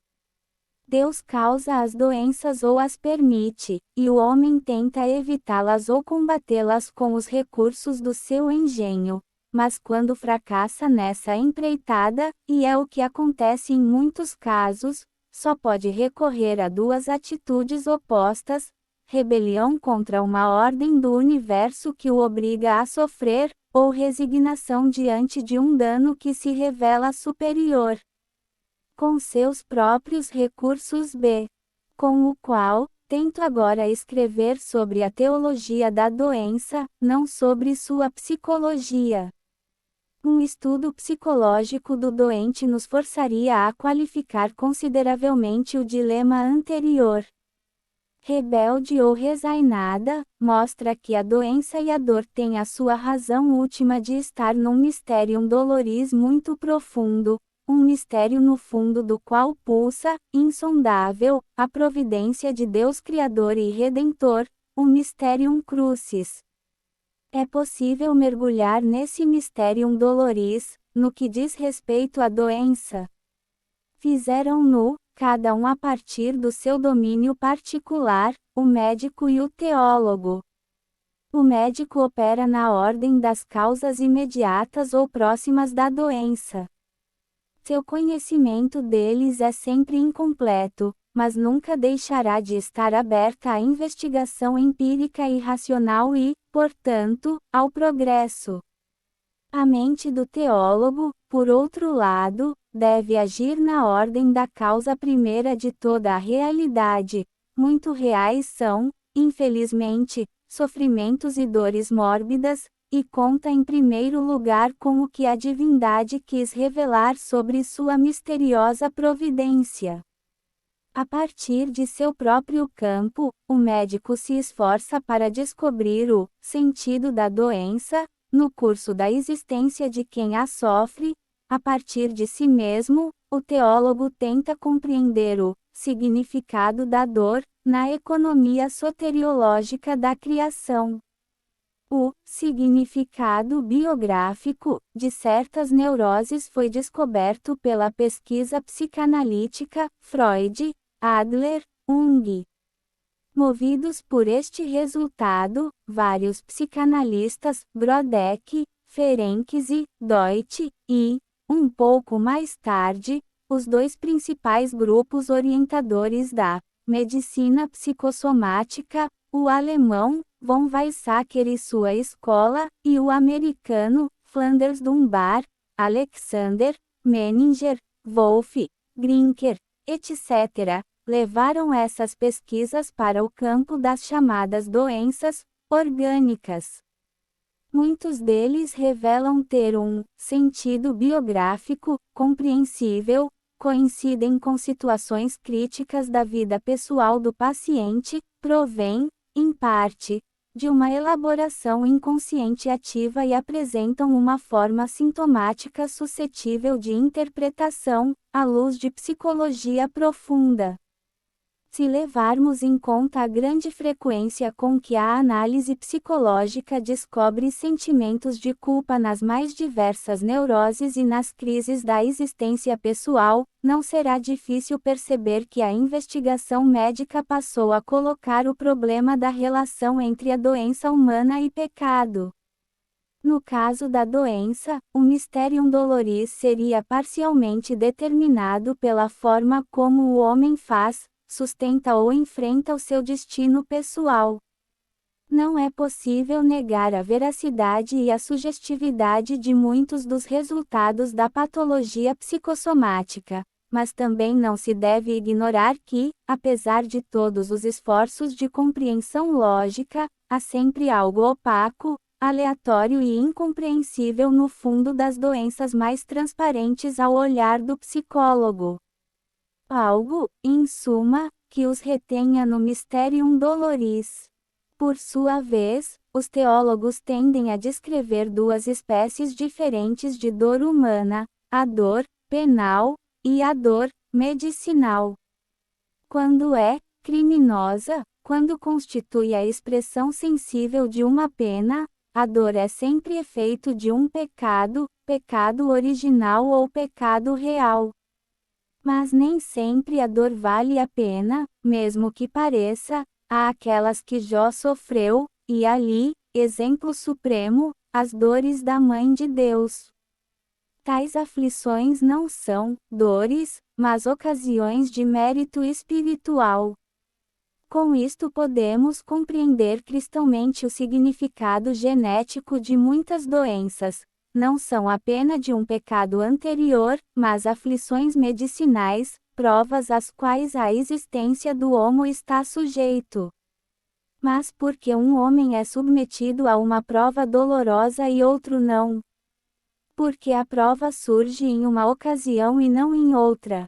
Deus causa as doenças ou as permite, e o homem tenta evitá-las ou combatê-las com os recursos do seu engenho. Mas quando fracassa nessa empreitada, e é o que acontece em muitos casos, só pode recorrer a duas atitudes opostas: rebelião contra uma ordem do universo que o obriga a sofrer, ou resignação diante de um dano que se revela superior. Com seus próprios recursos com o qual, tento agora escrever sobre a teologia da doença, não sobre sua psicologia. Um estudo psicológico do doente nos forçaria a qualificar consideravelmente o dilema anterior. Rebelde ou resignada, mostra que a doença e a dor têm a sua razão última de estar num mysterium doloris muito profundo, um mistério no fundo do qual pulsa, insondável, a providência de Deus Criador e Redentor, o mysterium crucis. É possível mergulhar nesse mysterium doloris, no que diz respeito à doença. Fizeram-no, cada um a partir do seu domínio particular, o médico e o teólogo. O médico opera na ordem das causas imediatas ou próximas da doença. Seu conhecimento deles é sempre incompleto, mas nunca deixará de estar aberta à investigação empírica e racional e, portanto, ao progresso. A mente do teólogo, por outro lado, deve agir na ordem da causa primeira de toda a realidade. Muito reais são, infelizmente, sofrimentos e dores mórbidas, e conta em primeiro lugar com o que a divindade quis revelar sobre sua misteriosa providência. A partir de seu próprio campo, o médico se esforça para descobrir o sentido da doença, no curso da existência de quem a sofre, A partir de si mesmo, o teólogo tenta compreender o significado da dor na economia soteriológica da criação. O significado biográfico de certas neuroses foi descoberto pela pesquisa psicanalítica, Freud, Adler, Jung. Movidos por este resultado, vários psicanalistas, Brodeck, Ferenczi, Deutsch, e, um pouco mais tarde, os dois principais grupos orientadores da medicina psicossomática, o alemão, von Weizsäcker e sua escola, e o americano, Flanders Dunbar, Alexander, Menninger, Wolf, Grinker, etc., levaram essas pesquisas para o campo das chamadas doenças orgânicas. Muitos deles revelam ter um sentido biográfico, compreensível, coincidem com situações críticas da vida pessoal do paciente, provém, em parte, de uma elaboração inconsciente ativa e apresentam uma forma sintomática suscetível de interpretação, à luz de psicologia profunda. Se levarmos em conta a grande frequência com que a análise psicológica descobre sentimentos de culpa nas mais diversas neuroses e nas crises da existência pessoal, não será difícil perceber que a investigação médica passou a colocar o problema da relação entre a doença humana e pecado. No caso da doença, o mysterium doloris seria parcialmente determinado pela forma como o homem faz, sustenta ou enfrenta o seu destino pessoal. Não é possível negar a veracidade e a sugestividade de muitos dos resultados da patologia psicossomática, mas também não se deve ignorar que, apesar de todos os esforços de compreensão lógica, há sempre algo opaco, aleatório e incompreensível no fundo das doenças mais transparentes ao olhar do psicólogo. Algo, em suma, que os retenha no mysterium doloris. Por sua vez, os teólogos tendem a descrever duas espécies diferentes de dor humana, a dor penal e a dor medicinal. Quando é criminosa, quando constitui a expressão sensível de uma pena, a dor é sempre efeito de um pecado, pecado original ou pecado real. Mas nem sempre a dor vale a pena, mesmo que pareça, há aquelas que Jó sofreu, e ali, exemplo supremo, as dores da Mãe de Deus. Tais aflições não são dores, mas ocasiões de mérito espiritual. Com isto podemos compreender cristãomente o significado genético de muitas doenças. Não são apenas de um pecado anterior, mas aflições medicinais, provas às quais a existência do homo está sujeito. Mas por que um homem é submetido a uma prova dolorosa e outro não? Porque a prova surge em uma ocasião e não em outra.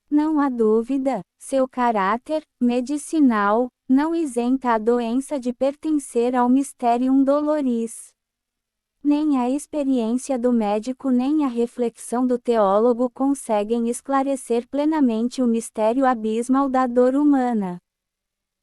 Não há dúvida, seu caráter medicinal não isenta a doença de pertencer ao mysterium doloris. Nem a experiência do médico nem a reflexão do teólogo conseguem esclarecer plenamente o mistério abismal da dor humana.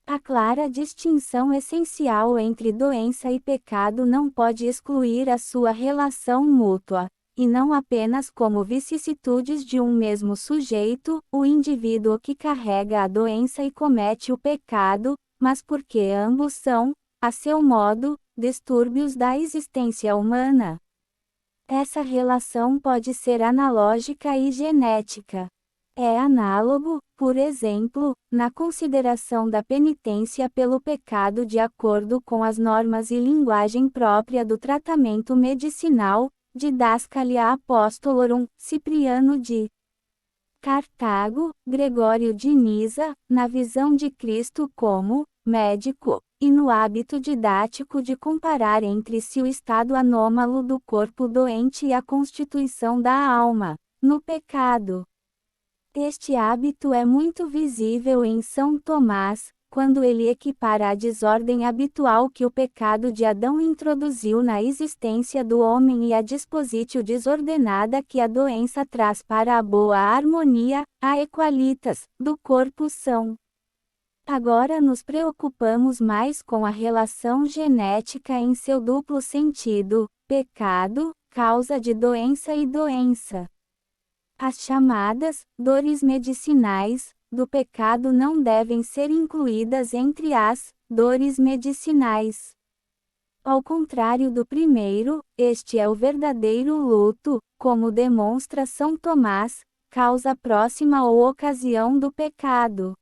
A clara distinção essencial entre doença e pecado não pode excluir a sua relação mútua, e não apenas como vicissitudes de um mesmo sujeito, o indivíduo que carrega a doença e comete o pecado, mas porque ambos são, a seu modo, distúrbios da existência humana. Essa relação pode ser analógica e genética. É análogo, por exemplo, na consideração da penitência pelo pecado de acordo com as normas e linguagem própria do tratamento medicinal, Didascalia Apostolorum, Cipriano de Cartago, Gregório de Nisa, na visão de Cristo como médico, e no hábito didático de comparar entre si o estado anômalo do corpo doente e a constituição da alma, no pecado. Este hábito é muito visível em São Tomás, quando ele equipara a desordem habitual que o pecado de Adão introduziu na existência do homem e a dispositio desordenada que a doença traz para a boa harmonia, a equalitas, do corpo são. Agora nos preocupamos mais com a relação genética em seu duplo sentido, pecado, causa de doença e doença. As chamadas dores medicinais do pecado não devem ser incluídas entre as dores medicinais. Ao contrário do primeiro, este é o verdadeiro luto, como demonstra São Tomás, causa próxima ou ocasião do pecado.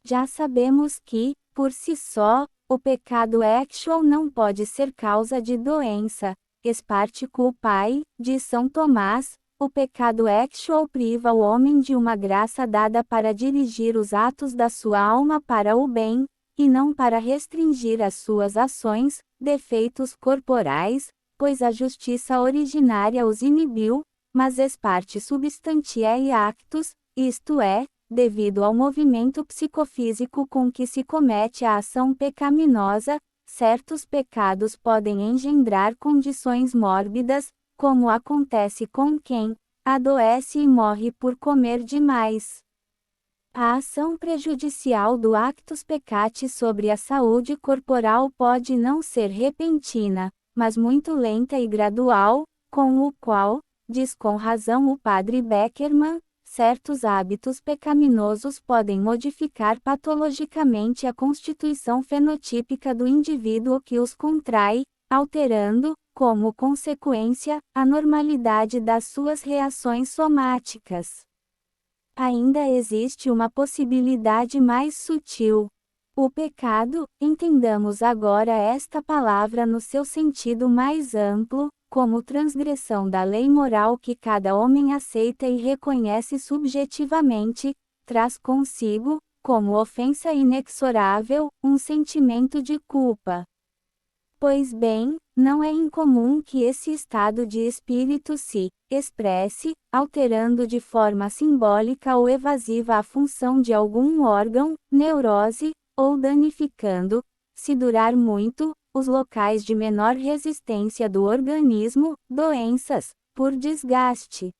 Já sabemos que, por si só, o pecado actual não pode ser causa de doença. Esparte culpae, de São Tomás, o pecado actual priva o homem de uma graça dada para dirigir os atos da sua alma para o bem, e não para restringir as suas ações, defeitos corporais, pois a justiça originária os inibiu, mas esparte substantiae actus, isto é, devido ao movimento psicofísico com que se comete a ação pecaminosa, certos pecados podem engendrar condições mórbidas, como acontece com quem adoece e morre por comer demais. A ação prejudicial do actus peccati sobre a saúde corporal pode não ser repentina, mas muito lenta e gradual, com o qual, diz com razão o padre Beckerman, certos hábitos pecaminosos podem modificar patologicamente a constituição fenotípica do indivíduo que os contrai, alterando, como consequência, a normalidade das suas reações somáticas. Ainda existe uma possibilidade mais sutil. O pecado, entendamos agora esta palavra no seu sentido mais amplo, como transgressão da lei moral que cada homem aceita e reconhece subjetivamente, traz consigo, como ofensa inexorável, um sentimento de culpa. Pois bem, não é incomum que esse estado de espírito se expresse, alterando de forma simbólica ou evasiva a função de algum órgão, neurose, ou danificando, se durar muito, os locais de menor resistência do organismo, doenças, por desgaste.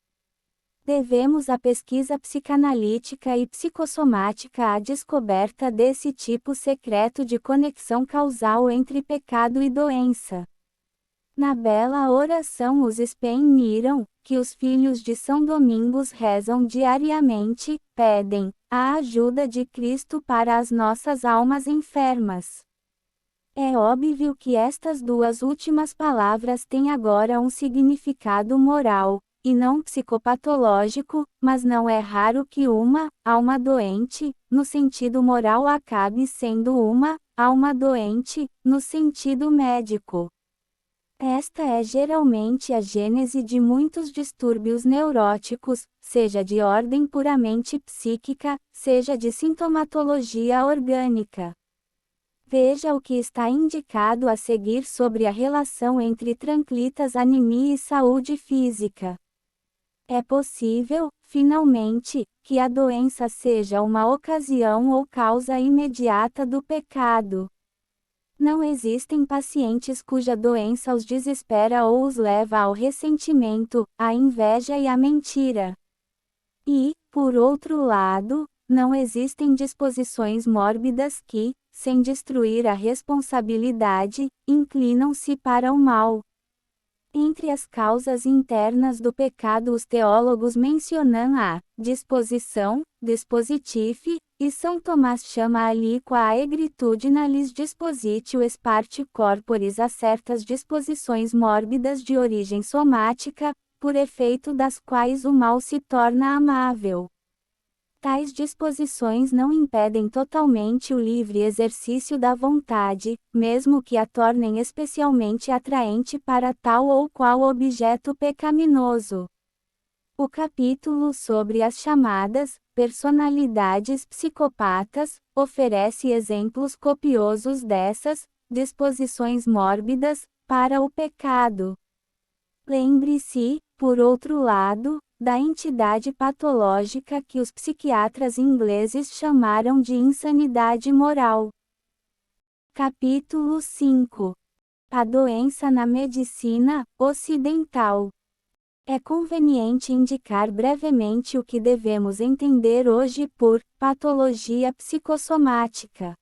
Devemos a pesquisa psicanalítica e psicossomática à descoberta desse tipo secreto de conexão causal entre pecado e doença. Na bela oração os Spem-Niram, que os filhos de São Domingos rezam diariamente, pedem a ajuda de Cristo para as nossas almas enfermas. É óbvio que estas duas últimas palavras têm agora um significado moral, e não psicopatológico, mas não é raro que uma alma doente, no sentido moral, acabe sendo uma alma doente, no sentido médico. Esta é geralmente a gênese de muitos distúrbios neuróticos, seja de ordem puramente psíquica, seja de sintomatologia orgânica. Veja o que está indicado a seguir sobre a relação entre tranquilitas anemia e saúde física. É possível, finalmente, que a doença seja uma ocasião ou causa imediata do pecado. Não existem pacientes cuja doença os desespera ou os leva ao ressentimento, à inveja e à mentira. E, por outro lado, não existem disposições mórbidas que, sem destruir a responsabilidade, inclinam-se para o mal. Entre as causas internas do pecado os teólogos mencionam a disposição, dispositif, e São Tomás chama aliqua a egritudinalis dispositio esparte corporis a certas disposições mórbidas de origem somática, por efeito das quais o mal se torna amável. Tais disposições não impedem totalmente o livre exercício da vontade, mesmo que a tornem especialmente atraente para tal ou qual objeto pecaminoso. O capítulo sobre as chamadas personalidades psicopatas oferece exemplos copiosos dessas disposições mórbidas para o pecado. Lembre-se, por outro lado, da entidade patológica que os psiquiatras ingleses chamaram de insanidade moral. Capítulo 5. A doença na medicina ocidental. É conveniente indicar brevemente o que devemos entender hoje por patologia psicossomática.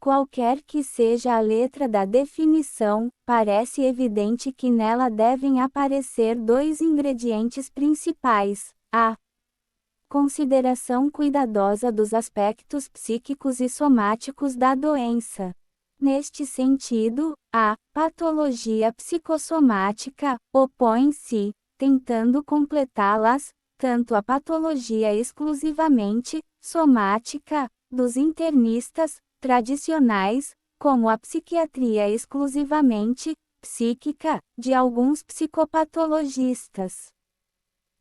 Qualquer que seja a letra da definição, parece evidente que nela devem aparecer dois ingredientes principais: a consideração cuidadosa dos aspectos psíquicos e somáticos da doença. Neste sentido, a patologia psicossomática opõe-se, tentando completá-las, tanto a patologia exclusivamente somática dos internistas tradicionais, como a psiquiatria exclusivamente psíquica de alguns psicopatologistas.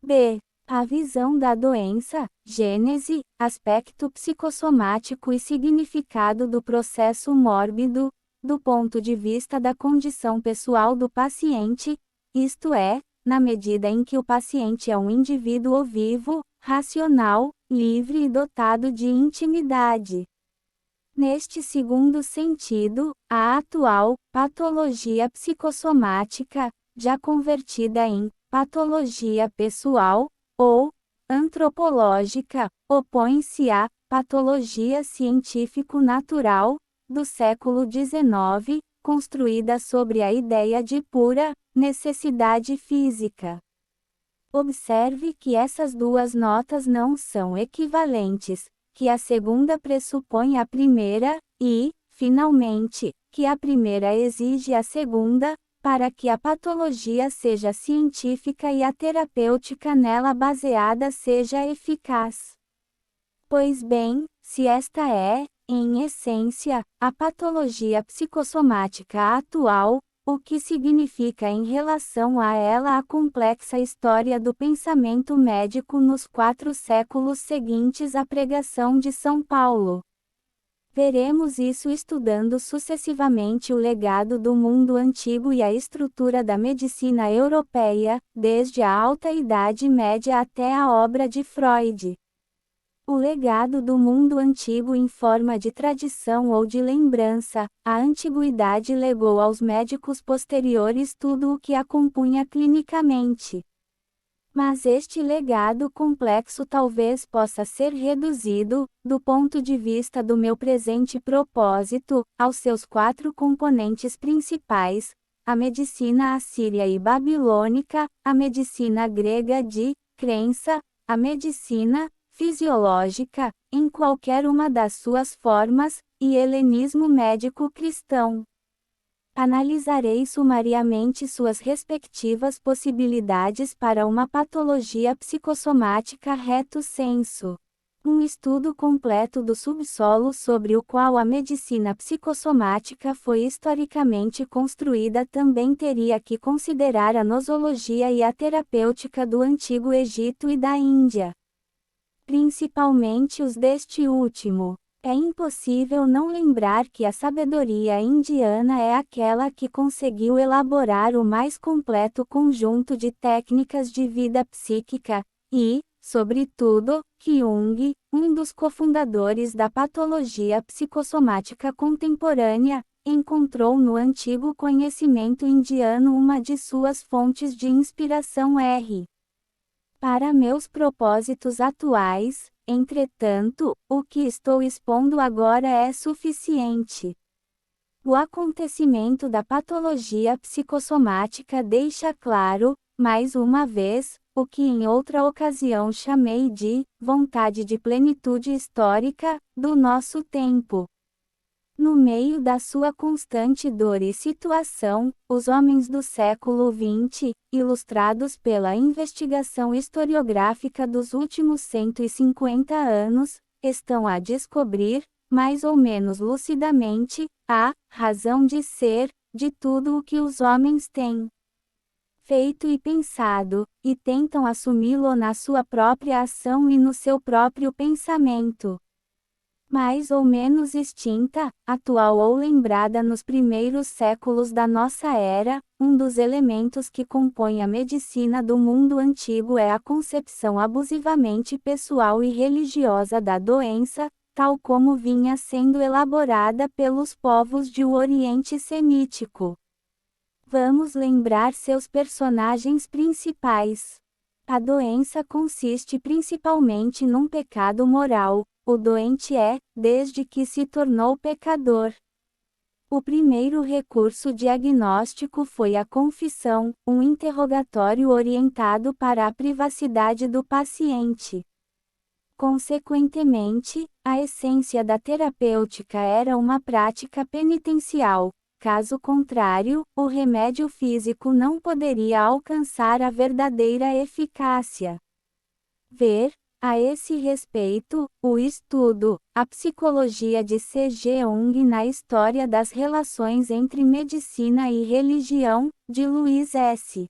B. A visão da doença, gênese, aspecto psicossomático e significado do processo mórbido, do ponto de vista da condição pessoal do paciente, isto é, na medida em que o paciente é um indivíduo vivo, racional, livre e dotado de intimidade. Neste segundo sentido, a atual patologia psicossomática, já convertida em patologia pessoal, ou antropológica, opõe-se à patologia científico-natural do século XIX, construída sobre a ideia de pura necessidade física. Observe que essas duas notas não são equivalentes, que a segunda pressupõe a primeira, e, finalmente, que a primeira exige a segunda, para que a patologia seja científica e a terapêutica nela baseada seja eficaz. Pois bem, se esta é, em essência, a patologia psicossomática atual, o que significa em relação a ela a complexa história do pensamento médico nos 4 séculos seguintes à pregação de São Paulo? Veremos isso estudando sucessivamente o legado do mundo antigo e a estrutura da medicina europeia, desde a Alta Idade Média até a obra de Freud. O legado do mundo antigo em forma de tradição ou de lembrança, a antiguidade legou aos médicos posteriores tudo o que a compunha clinicamente. Mas este legado complexo talvez possa ser reduzido, do ponto de vista do meu presente propósito, aos seus 4 componentes principais: a medicina assíria e babilônica, a medicina grega de crença, a medicina fisiológica, em qualquer uma das suas formas, e helenismo médico cristão. Analisarei sumariamente suas respectivas possibilidades para uma patologia psicossomática reto sensu. Um estudo completo do subsolo sobre o qual a medicina psicossomática foi historicamente construída também teria que considerar a nosologia e a terapêutica do Antigo Egito e da Índia. Principalmente os deste último. É impossível não lembrar que a sabedoria indiana é aquela que conseguiu elaborar o mais completo conjunto de técnicas de vida psíquica, e, sobretudo, que Jung, um dos cofundadores da patologia psicossomática contemporânea, encontrou no antigo conhecimento indiano uma de suas fontes de inspiração. Para meus propósitos atuais, entretanto, o que estou expondo agora é suficiente. O acontecimento da patologia psicossomática deixa claro, mais uma vez, o que em outra ocasião chamei de vontade de plenitude histórica do nosso tempo. No meio da sua constante dor e situação, os homens do século XX, ilustrados pela investigação historiográfica dos últimos 150 anos, estão a descobrir, mais ou menos lucidamente, a razão de ser de tudo o que os homens têm feito e pensado, e tentam assumi-lo na sua própria ação e no seu próprio pensamento. mais ou menos extinta, atual ou lembrada nos primeiros séculos da nossa era, um dos elementos que compõem a medicina do mundo antigo é a concepção abusivamente pessoal e religiosa da doença, tal como vinha sendo elaborada pelos povos de o Oriente Semítico. Vamos lembrar seus personagens principais. A doença consiste principalmente num pecado moral. O doente é, desde que se tornou pecador. O primeiro recurso diagnóstico foi a confissão, um interrogatório orientado para a privacidade do paciente. Consequentemente, a essência da terapêutica era uma prática penitencial. Caso contrário, o remédio físico não poderia alcançar a verdadeira eficácia. Ver, a esse respeito, o estudo, A Psicologia de C.G. Jung na História das Relações entre Medicina e Religião, de Luiz S.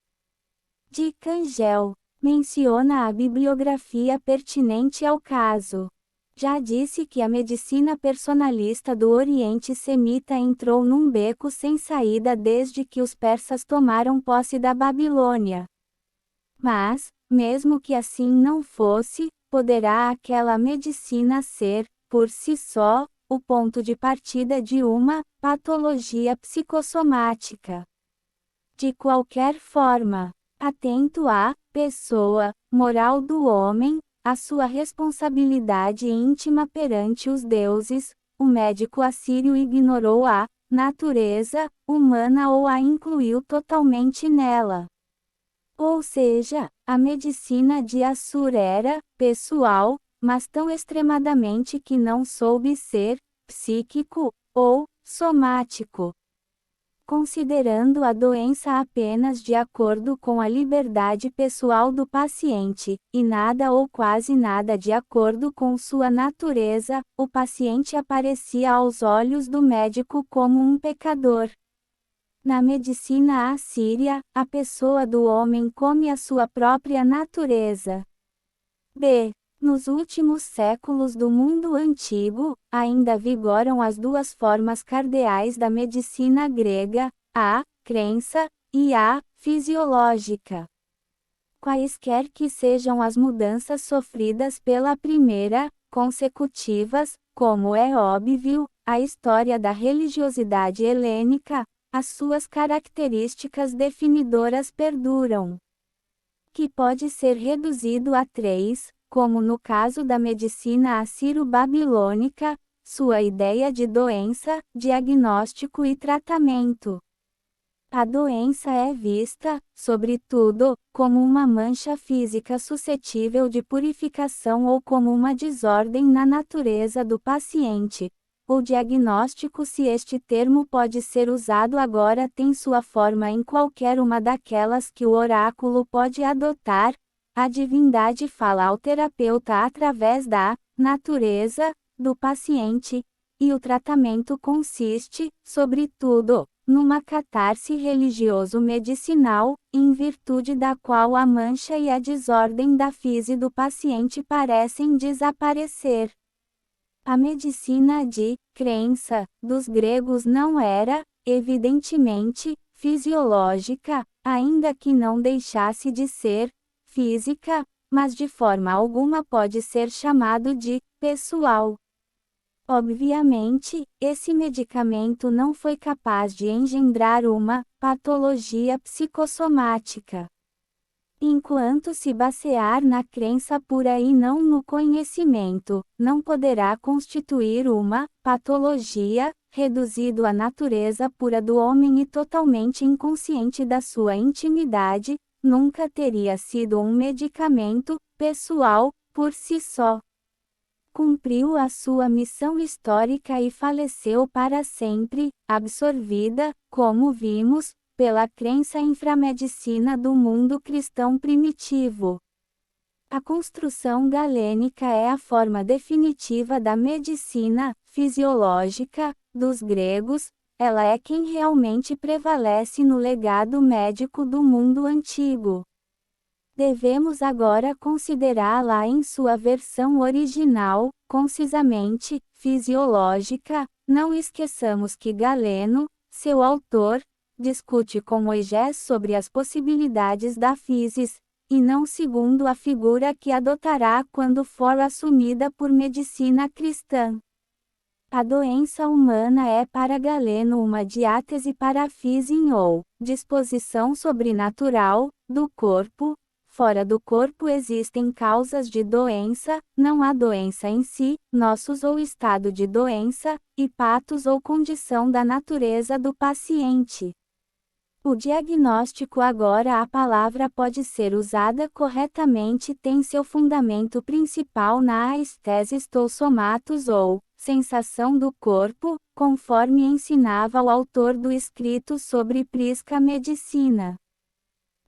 de Cangel, menciona a bibliografia pertinente ao caso. Já disse que a medicina personalista do Oriente Semita entrou num beco sem saída desde que os persas tomaram posse da Babilônia. Mas, mesmo que assim não fosse, poderá aquela medicina ser, por si só, o ponto de partida de uma patologia psicossomática. De qualquer forma, atento à pessoa moral do homem, a sua responsabilidade íntima perante os deuses, o médico assírio ignorou a natureza humana ou a incluiu totalmente nela. Ou seja, a medicina de Assur era pessoal, mas tão extremadamente que não soube ser psíquico ou somático. Considerando a doença apenas de acordo com a liberdade pessoal do paciente, e nada ou quase nada de acordo com sua natureza, o paciente aparecia aos olhos do médico como um pecador. Na medicina assíria, a pessoa do homem come a sua própria natureza. B. Nos últimos séculos do mundo antigo, ainda vigoram as duas formas cardeais da medicina grega, a crença e a fisiológica. Quaisquer que sejam as mudanças sofridas pela primeira, consecutivas, como é óbvio, a história da religiosidade helênica, as suas características definidoras perduram. Que pode ser reduzido a três, como no caso da medicina assírio-babilônica, sua ideia de doença, diagnóstico e tratamento. A doença é vista, sobretudo, como uma mancha física suscetível de purificação ou como uma desordem na natureza do paciente. O diagnóstico, se este termo pode ser usado agora, tem sua forma em qualquer uma daquelas que o oráculo pode adotar. A divindade fala ao terapeuta através da natureza do paciente, e o tratamento consiste, sobretudo, numa catarse religioso-medicinal, em virtude da qual a mancha e a desordem da fise do paciente parecem desaparecer. A medicina de crença dos gregos não era, evidentemente, fisiológica, ainda que não deixasse de ser física, mas de forma alguma pode ser chamado de pessoal. Obviamente, esse medicamento não foi capaz de engendrar uma patologia psicossomática. Enquanto se basear na crença pura e não no conhecimento, não poderá constituir uma patologia, reduzido à natureza pura do homem e totalmente inconsciente da sua intimidade, nunca teria sido um medicamento pessoal por si só. Cumpriu a sua missão histórica e faleceu para sempre, absorvida, como vimos, pela crença inframedicina do mundo cristão primitivo. A construção galênica é a forma definitiva da medicina fisiológica dos gregos, ela é quem realmente prevalece no legado médico do mundo antigo. Devemos agora considerá-la em sua versão original, concisamente, fisiológica. Não esqueçamos que Galeno, seu autor, discute com Moisés sobre as possibilidades da physis, e não segundo a figura que adotará quando for assumida por medicina cristã. A doença humana é para Galeno uma diátese para a physin ou disposição sobrenatural do corpo. Fora do corpo existem causas de doença, não há doença em si, nossos ou estado de doença, e patos ou condição da natureza do paciente. O diagnóstico agora a palavra pode ser usada corretamente tem seu fundamento principal na aesthesis somatos ou sensação do corpo, conforme ensinava o autor do escrito sobre prisca medicina.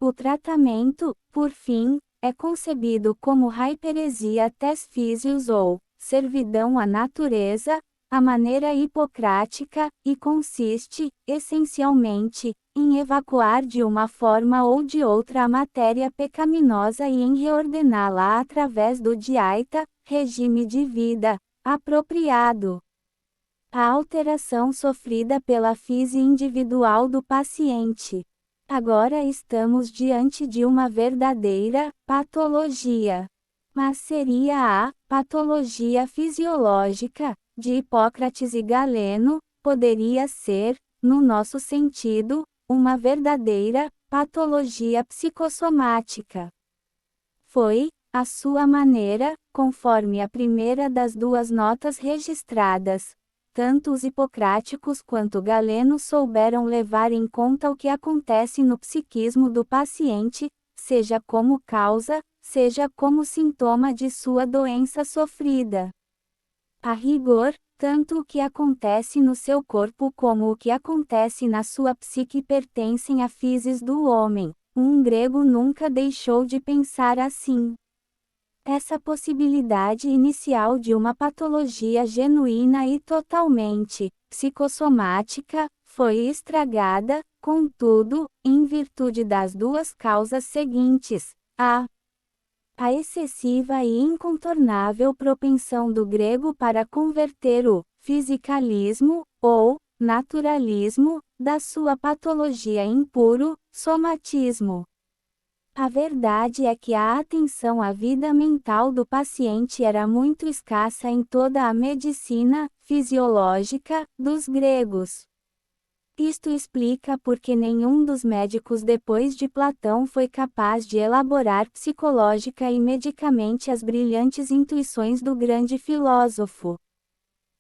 O tratamento, por fim, é concebido como hyperesia tes physios ou servidão à natureza, a maneira hipocrática, e consiste, essencialmente, em evacuar de uma forma ou de outra a matéria pecaminosa e em reordená-la através do dieita, regime de vida, apropriado. A alteração sofrida pela fise individual do paciente. Agora estamos diante de uma verdadeira patologia. Mas seria a patologia fisiológica de Hipócrates e Galeno, poderia ser, no nosso sentido, uma verdadeira patologia psicossomática. Foi, à sua maneira, conforme a primeira das duas notas registradas. Tanto os hipocráticos quanto Galeno souberam levar em conta o que acontece no psiquismo do paciente, seja como causa, seja como sintoma de sua doença sofrida. A rigor, tanto o que acontece no seu corpo como o que acontece na sua psique pertencem à physis do homem. Um grego nunca deixou de pensar assim. Essa possibilidade inicial de uma patologia genuína e totalmente psicossomática foi estragada, contudo, em virtude das duas causas seguintes: a excessiva e incontornável propensão do grego para converter o fisicalismo, ou naturalismo, da sua patologia em puro somatismo. A verdade é que a atenção à vida mental do paciente era muito escassa em toda a medicina fisiológica dos gregos. Isto explica por que nenhum dos médicos depois de Platão foi capaz de elaborar psicológica e medicamente as brilhantes intuições do grande filósofo.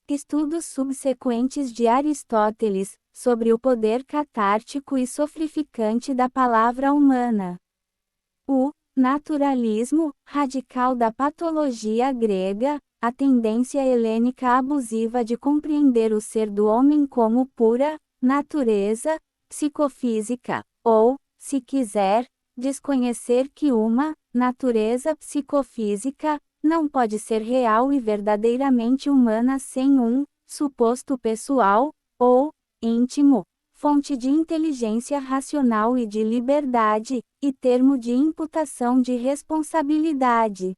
Estudos subsequentes de Aristóteles, sobre o poder catártico e sofrificante da palavra humana. O naturalismo radical da patologia grega, a tendência helênica abusiva de compreender o ser do homem como pura natureza psicofísica, ou, se quiser, desconhecer que uma natureza psicofísica não pode ser real e verdadeiramente humana sem um suposto pessoal, ou íntimo, fonte de inteligência racional e de liberdade, e termo de imputação de responsabilidade.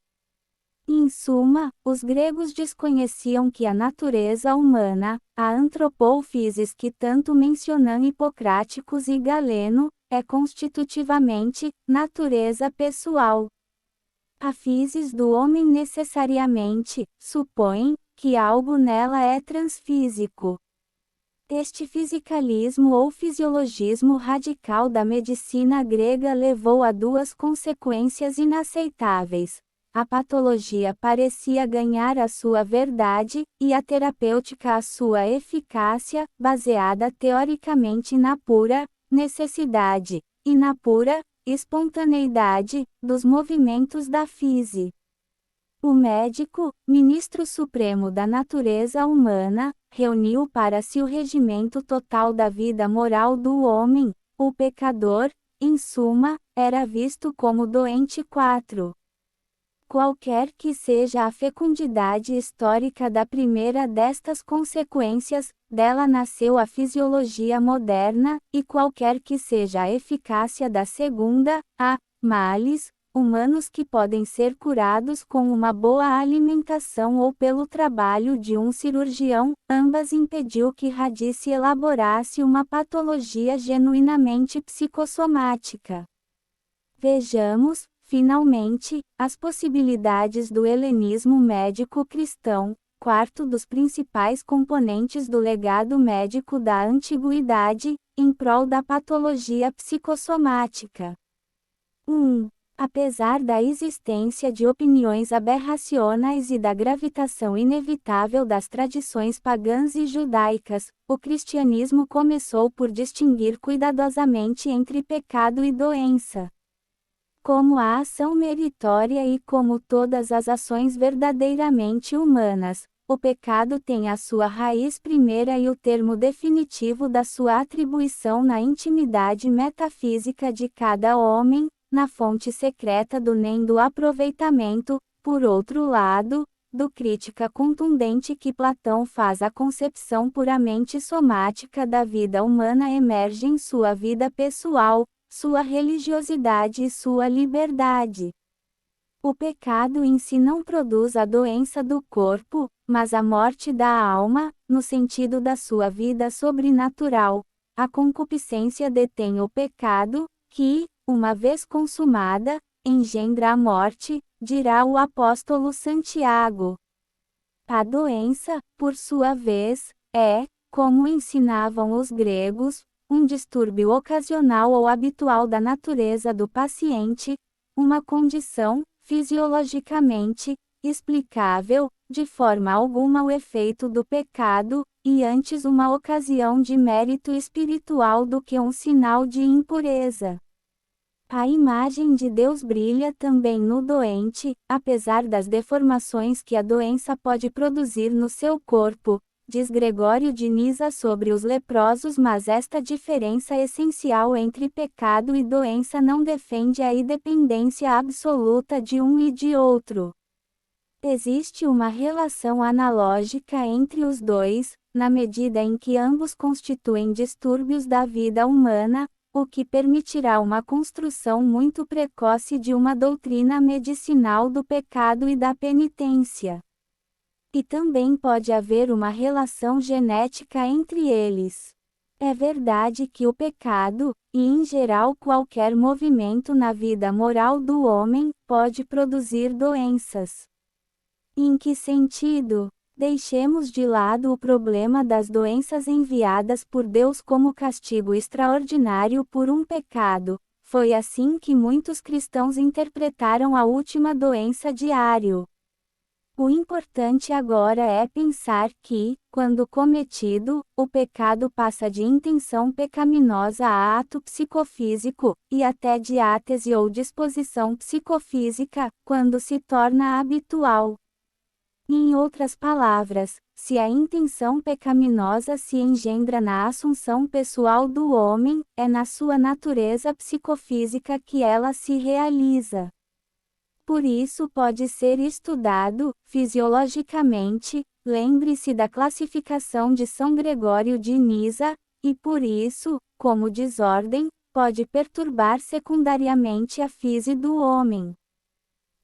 Em suma, os gregos desconheciam que a natureza humana, a antropophysis que tanto mencionam Hipocráticos e Galeno, é constitutivamente natureza pessoal. A physis do homem necessariamente supõe que algo nela é transfísico. Este fisicalismo ou fisiologismo radical da medicina grega levou a duas consequências inaceitáveis. A patologia parecia ganhar a sua verdade, e a terapêutica a sua eficácia, baseada teoricamente na pura necessidade, e na pura espontaneidade dos movimentos da physe. O médico, ministro supremo da natureza humana, reuniu para si o regimento total da vida moral do homem. O pecador, em suma, era visto como doente. 4. Qualquer que seja a fecundidade histórica da primeira destas consequências, dela nasceu a fisiologia moderna, e qualquer que seja a eficácia da segunda, a males, humanos que podem ser curados com uma boa alimentação ou pelo trabalho de um cirurgião, ambas impediu que Radice elaborasse uma patologia genuinamente psicossomática. Vejamos, finalmente, as possibilidades do helenismo médico cristão, quarto dos principais componentes do legado médico da antiguidade, em prol da patologia psicossomática. 1. Apesar da existência de opiniões aberracionais e da gravitação inevitável das tradições pagãs e judaicas, o cristianismo começou por distinguir cuidadosamente entre pecado e doença. Como a ação meritória e como todas as ações verdadeiramente humanas, o pecado tem a sua raiz primeira e o termo definitivo da sua atribuição na intimidade metafísica de cada homem, na fonte secreta do nem do aproveitamento, por outro lado, do crítica contundente que Platão faz à concepção puramente somática da vida humana emerge em sua vida pessoal, sua religiosidade e sua liberdade. O pecado em si não produz a doença do corpo, mas a morte da alma, no sentido da sua vida sobrenatural. A concupiscência detém o pecado, que, uma vez consumada, engendra a morte, dirá o apóstolo Santiago. A doença, por sua vez, é, como ensinavam os gregos, um distúrbio ocasional ou habitual da natureza do paciente, uma condição, fisiologicamente, explicável, de forma alguma o efeito do pecado, e antes uma ocasião de mérito espiritual do que um sinal de impureza. A imagem de Deus brilha também no doente, apesar das deformações que a doença pode produzir no seu corpo, diz Gregório de Nisa sobre os leprosos, mas esta diferença essencial entre pecado e doença não defende a independência absoluta de um e de outro. Existe uma relação analógica entre os dois, na medida em que ambos constituem distúrbios da vida humana, o que permitirá uma construção muito precoce de uma doutrina medicinal do pecado e da penitência. E também pode haver uma relação genética entre eles. É verdade que o pecado, e em geral qualquer movimento na vida moral do homem, pode produzir doenças. Em que sentido? Deixemos de lado o problema das doenças enviadas por Deus como castigo extraordinário por um pecado. Foi assim que muitos cristãos interpretaram a última doença de Ário. O importante agora é pensar que, quando cometido, o pecado passa de intenção pecaminosa a ato psicofísico, e até de átese ou disposição psicofísica, quando se torna habitual. Em outras palavras, se a intenção pecaminosa se engendra na assunção pessoal do homem, é na sua natureza psicofísica que ela se realiza. Por isso pode ser estudado, fisiologicamente, lembre-se da classificação de São Gregório de Nisa, e por isso, como desordem, pode perturbar secundariamente a fise do homem.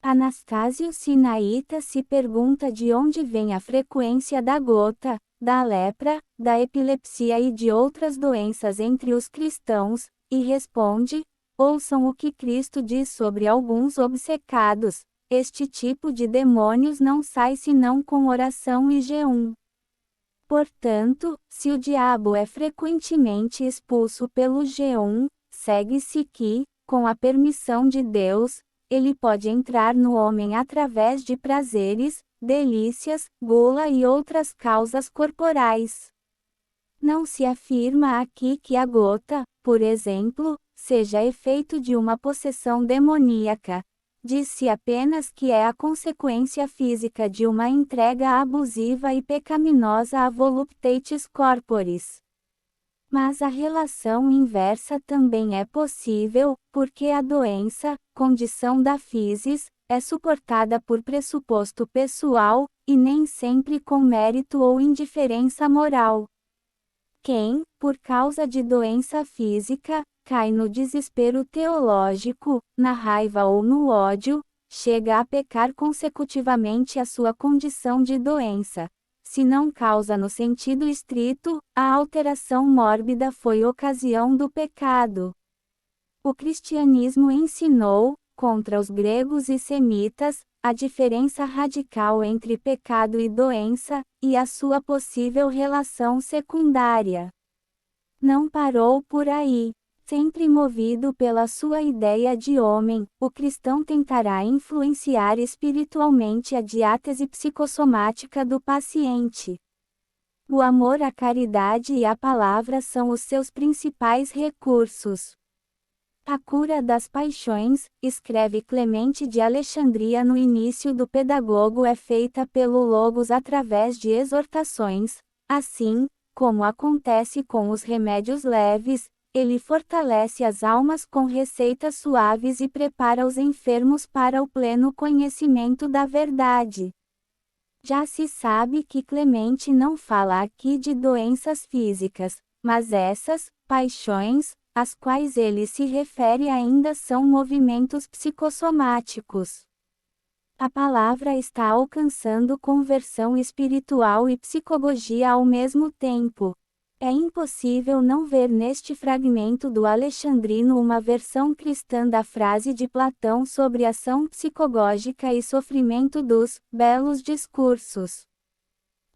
Anastásio Sinaíta se pergunta de onde vem a frequência da gota, da lepra, da epilepsia e de outras doenças entre os cristãos, e responde: ouçam o que Cristo diz sobre alguns obcecados, este tipo de demônios não sai senão com oração e jejum. Portanto, se o diabo é frequentemente expulso pelo jejum, segue-se que, com a permissão de Deus, ele pode entrar no homem através de prazeres, delícias, gula e outras causas corporais. Não se afirma aqui que a gota, por exemplo, seja efeito de uma possessão demoníaca. Diz-se apenas que é a consequência física de uma entrega abusiva e pecaminosa a voluptates corporis. Mas a relação inversa também é possível, porque a doença, condição da physis, é suportada por pressuposto pessoal, e nem sempre com mérito ou indiferença moral. Quem, por causa de doença física, cai no desespero teológico, na raiva ou no ódio, chega a pecar consecutivamente a sua condição de doença. Se não causa no sentido estrito, a alteração mórbida foi ocasião do pecado. O cristianismo ensinou, contra os gregos e semitas, a diferença radical entre pecado e doença, e a sua possível relação secundária. Não parou por aí. Sempre movido pela sua ideia de homem, o cristão tentará influenciar espiritualmente a diátese psicossomática do paciente. O amor, a caridade e a palavra são os seus principais recursos. A cura das paixões, escreve Clemente de Alexandria no início do Pedagogo, é feita pelo Logos através de exortações. Assim, como acontece com os remédios leves, ele fortalece as almas com receitas suaves e prepara os enfermos para o pleno conhecimento da verdade. Já se sabe que Clemente não fala aqui de doenças físicas, mas essas paixões, às quais ele se refere, ainda são movimentos psicossomáticos. A palavra está alcançando conversão espiritual e psicogogia ao mesmo tempo. É impossível não ver neste fragmento do Alexandrino uma versão cristã da frase de Platão sobre ação psicogógica e sofrimento dos belos discursos.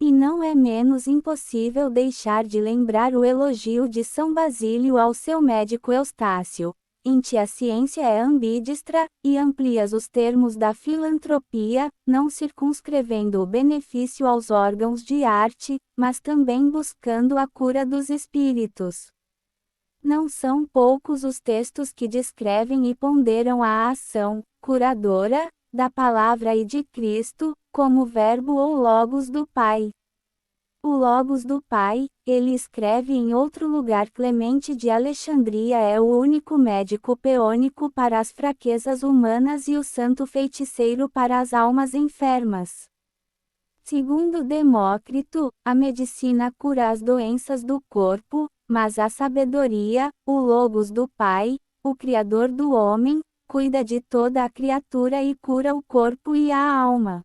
E não é menos impossível deixar de lembrar o elogio de São Basílio ao seu médico Eustácio: em ti a ciência é ambidestra, e amplias os termos da filantropia, não circunscrevendo o benefício aos órgãos de arte, mas também buscando a cura dos espíritos. Não são poucos os textos que descrevem e ponderam a ação curadora da palavra e de Cristo, como verbo ou logos do Pai. O Logos do Pai, ele escreve em outro lugar, Clemente de Alexandria é o único médico peônico para as fraquezas humanas e o santo feiticeiro para as almas enfermas. Segundo Demócrito, a medicina cura as doenças do corpo, mas a sabedoria, o Logos do Pai, o Criador do homem, cuida de toda a criatura e cura o corpo e a alma.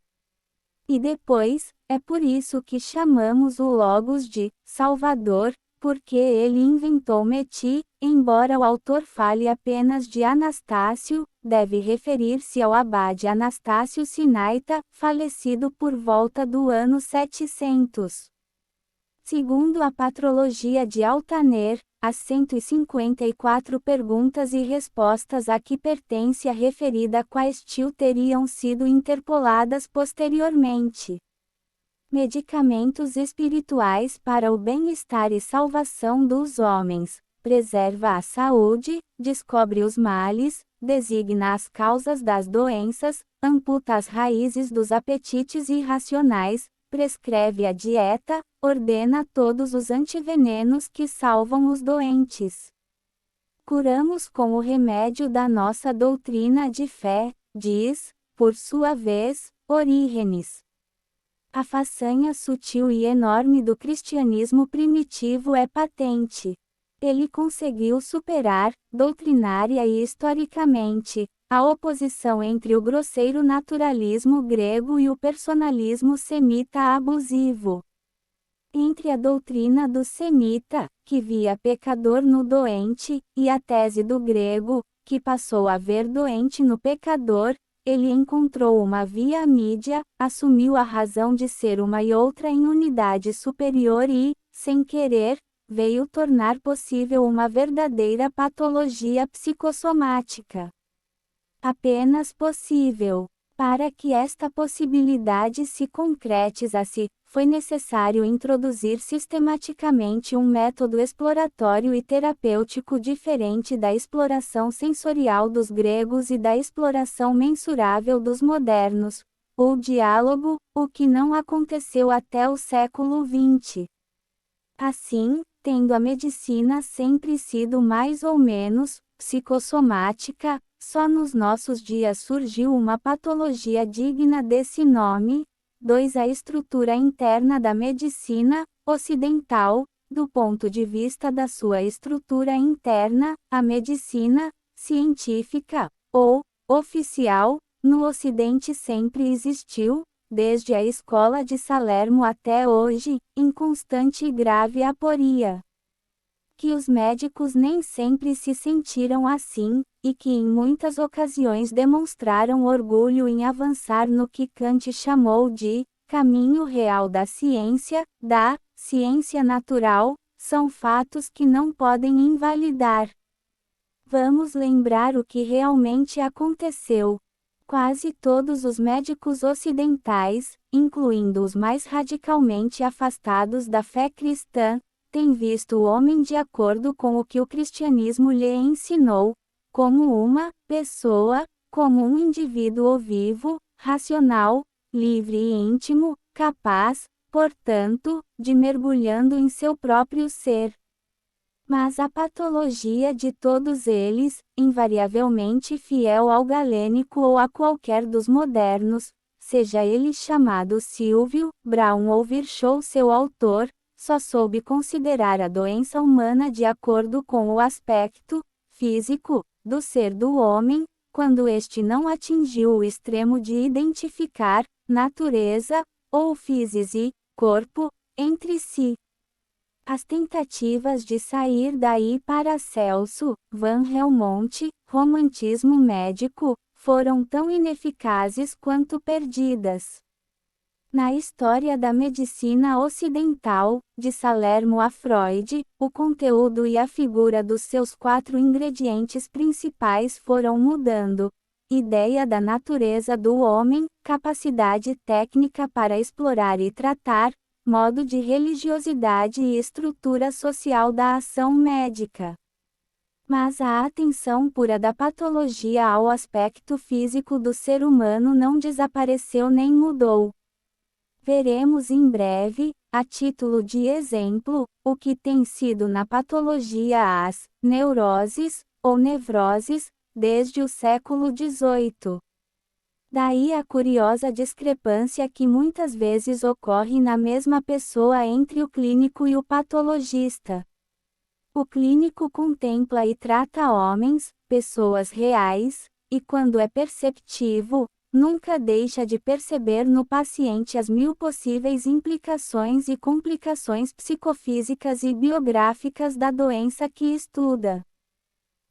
E depois, é por isso que chamamos o Logos de Salvador, porque ele inventou Meti, embora o autor fale apenas de Anastácio, deve referir-se ao abade Anastácio Sinaita, falecido por volta do ano 700. Segundo a Patrologia de Altaner, as 154 perguntas e respostas a que pertence a referida quaestiu teriam sido interpoladas posteriormente. Medicamentos espirituais para o bem-estar e salvação dos homens. Preserva a saúde, descobre os males, designa as causas das doenças, amputa as raízes dos apetites irracionais, prescreve a dieta, ordena todos os antivenenos que salvam os doentes. Curamos com o remédio da nossa doutrina de fé, diz, por sua vez, Orígenes. A façanha sutil e enorme do cristianismo primitivo é patente. Ele conseguiu superar, doutrinária e historicamente, a oposição entre o grosseiro naturalismo grego e o personalismo semita abusivo. Entre a doutrina do semita, que via pecador no doente, e a tese do grego, que passou a ver doente no pecador, ele encontrou uma via mídia, assumiu a razão de ser uma e outra em unidade superior e, sem querer, veio tornar possível uma verdadeira patologia psicossomática. Apenas possível. Para que esta possibilidade se concretizasse, foi necessário introduzir sistematicamente um método exploratório e terapêutico diferente da exploração sensorial dos gregos e da exploração mensurável dos modernos, ou diálogo, o que não aconteceu até o século XX. Assim, tendo a medicina sempre sido mais ou menos psicossomática, só nos nossos dias surgiu uma patologia digna desse nome. 2. A estrutura interna da medicina ocidental, Do ponto de vista da sua estrutura interna, a medicina, científica, ou oficial, no Ocidente sempre existiu, desde a escola de Salerno até hoje, em constante e grave aporia. Que os médicos nem sempre se sentiram assim, e que em muitas ocasiões demonstraram orgulho em avançar no que Kant chamou de caminho real da ciência natural, são fatos que não podem invalidar. Vamos lembrar o que realmente aconteceu. Quase todos os médicos ocidentais, incluindo os mais radicalmente afastados da fé cristã, têm visto o homem de acordo com o que o cristianismo lhe ensinou, como uma pessoa, como um indivíduo vivo, racional, livre e íntimo, capaz, portanto, de mergulhando em seu próprio ser. Mas a patologia de todos eles, invariavelmente fiel ao galênico ou a qualquer dos modernos, seja ele chamado Silvio, Brown ou Virchow seu autor, só soube considerar a doença humana de acordo com o aspecto físico do ser do homem, quando este não atingiu o extremo de identificar natureza ou physis e corpo entre si. As tentativas de sair daí para Celso, Van Helmont, romantismo médico, foram tão ineficazes quanto perdidas. Na história da medicina ocidental, de Salerno a Freud, o conteúdo e a figura dos seus 4 ingredientes principais foram mudando. Ideia da natureza do homem, capacidade técnica para explorar e tratar, modo de religiosidade e estrutura social da ação médica. Mas a atenção pura da patologia ao aspecto físico do ser humano não desapareceu nem mudou. Veremos em breve, a título de exemplo, o que tem sido na patologia as neuroses, ou nevroses, desde o século XVIII. Daí a curiosa discrepância que muitas vezes ocorre na mesma pessoa entre o clínico e o patologista. O clínico contempla e trata homens, pessoas reais, e quando é perceptivo, nunca deixa de perceber no paciente as 1000 possíveis implicações e complicações psicofísicas e biográficas da doença que estuda.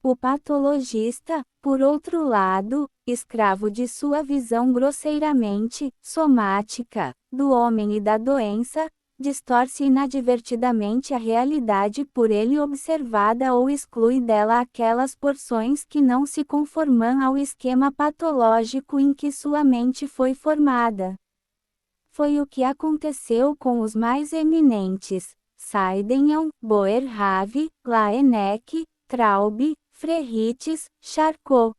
O patologista, por outro lado, escravo de sua visão grosseiramente somática do homem e da doença, distorce inadvertidamente a realidade por ele observada ou exclui dela aquelas porções que não se conformam ao esquema patológico em que sua mente foi formada. Foi o que aconteceu com os mais eminentes: Seidenhauer, Boerhaave, Laennec, Traube, Frerichs, Charcot.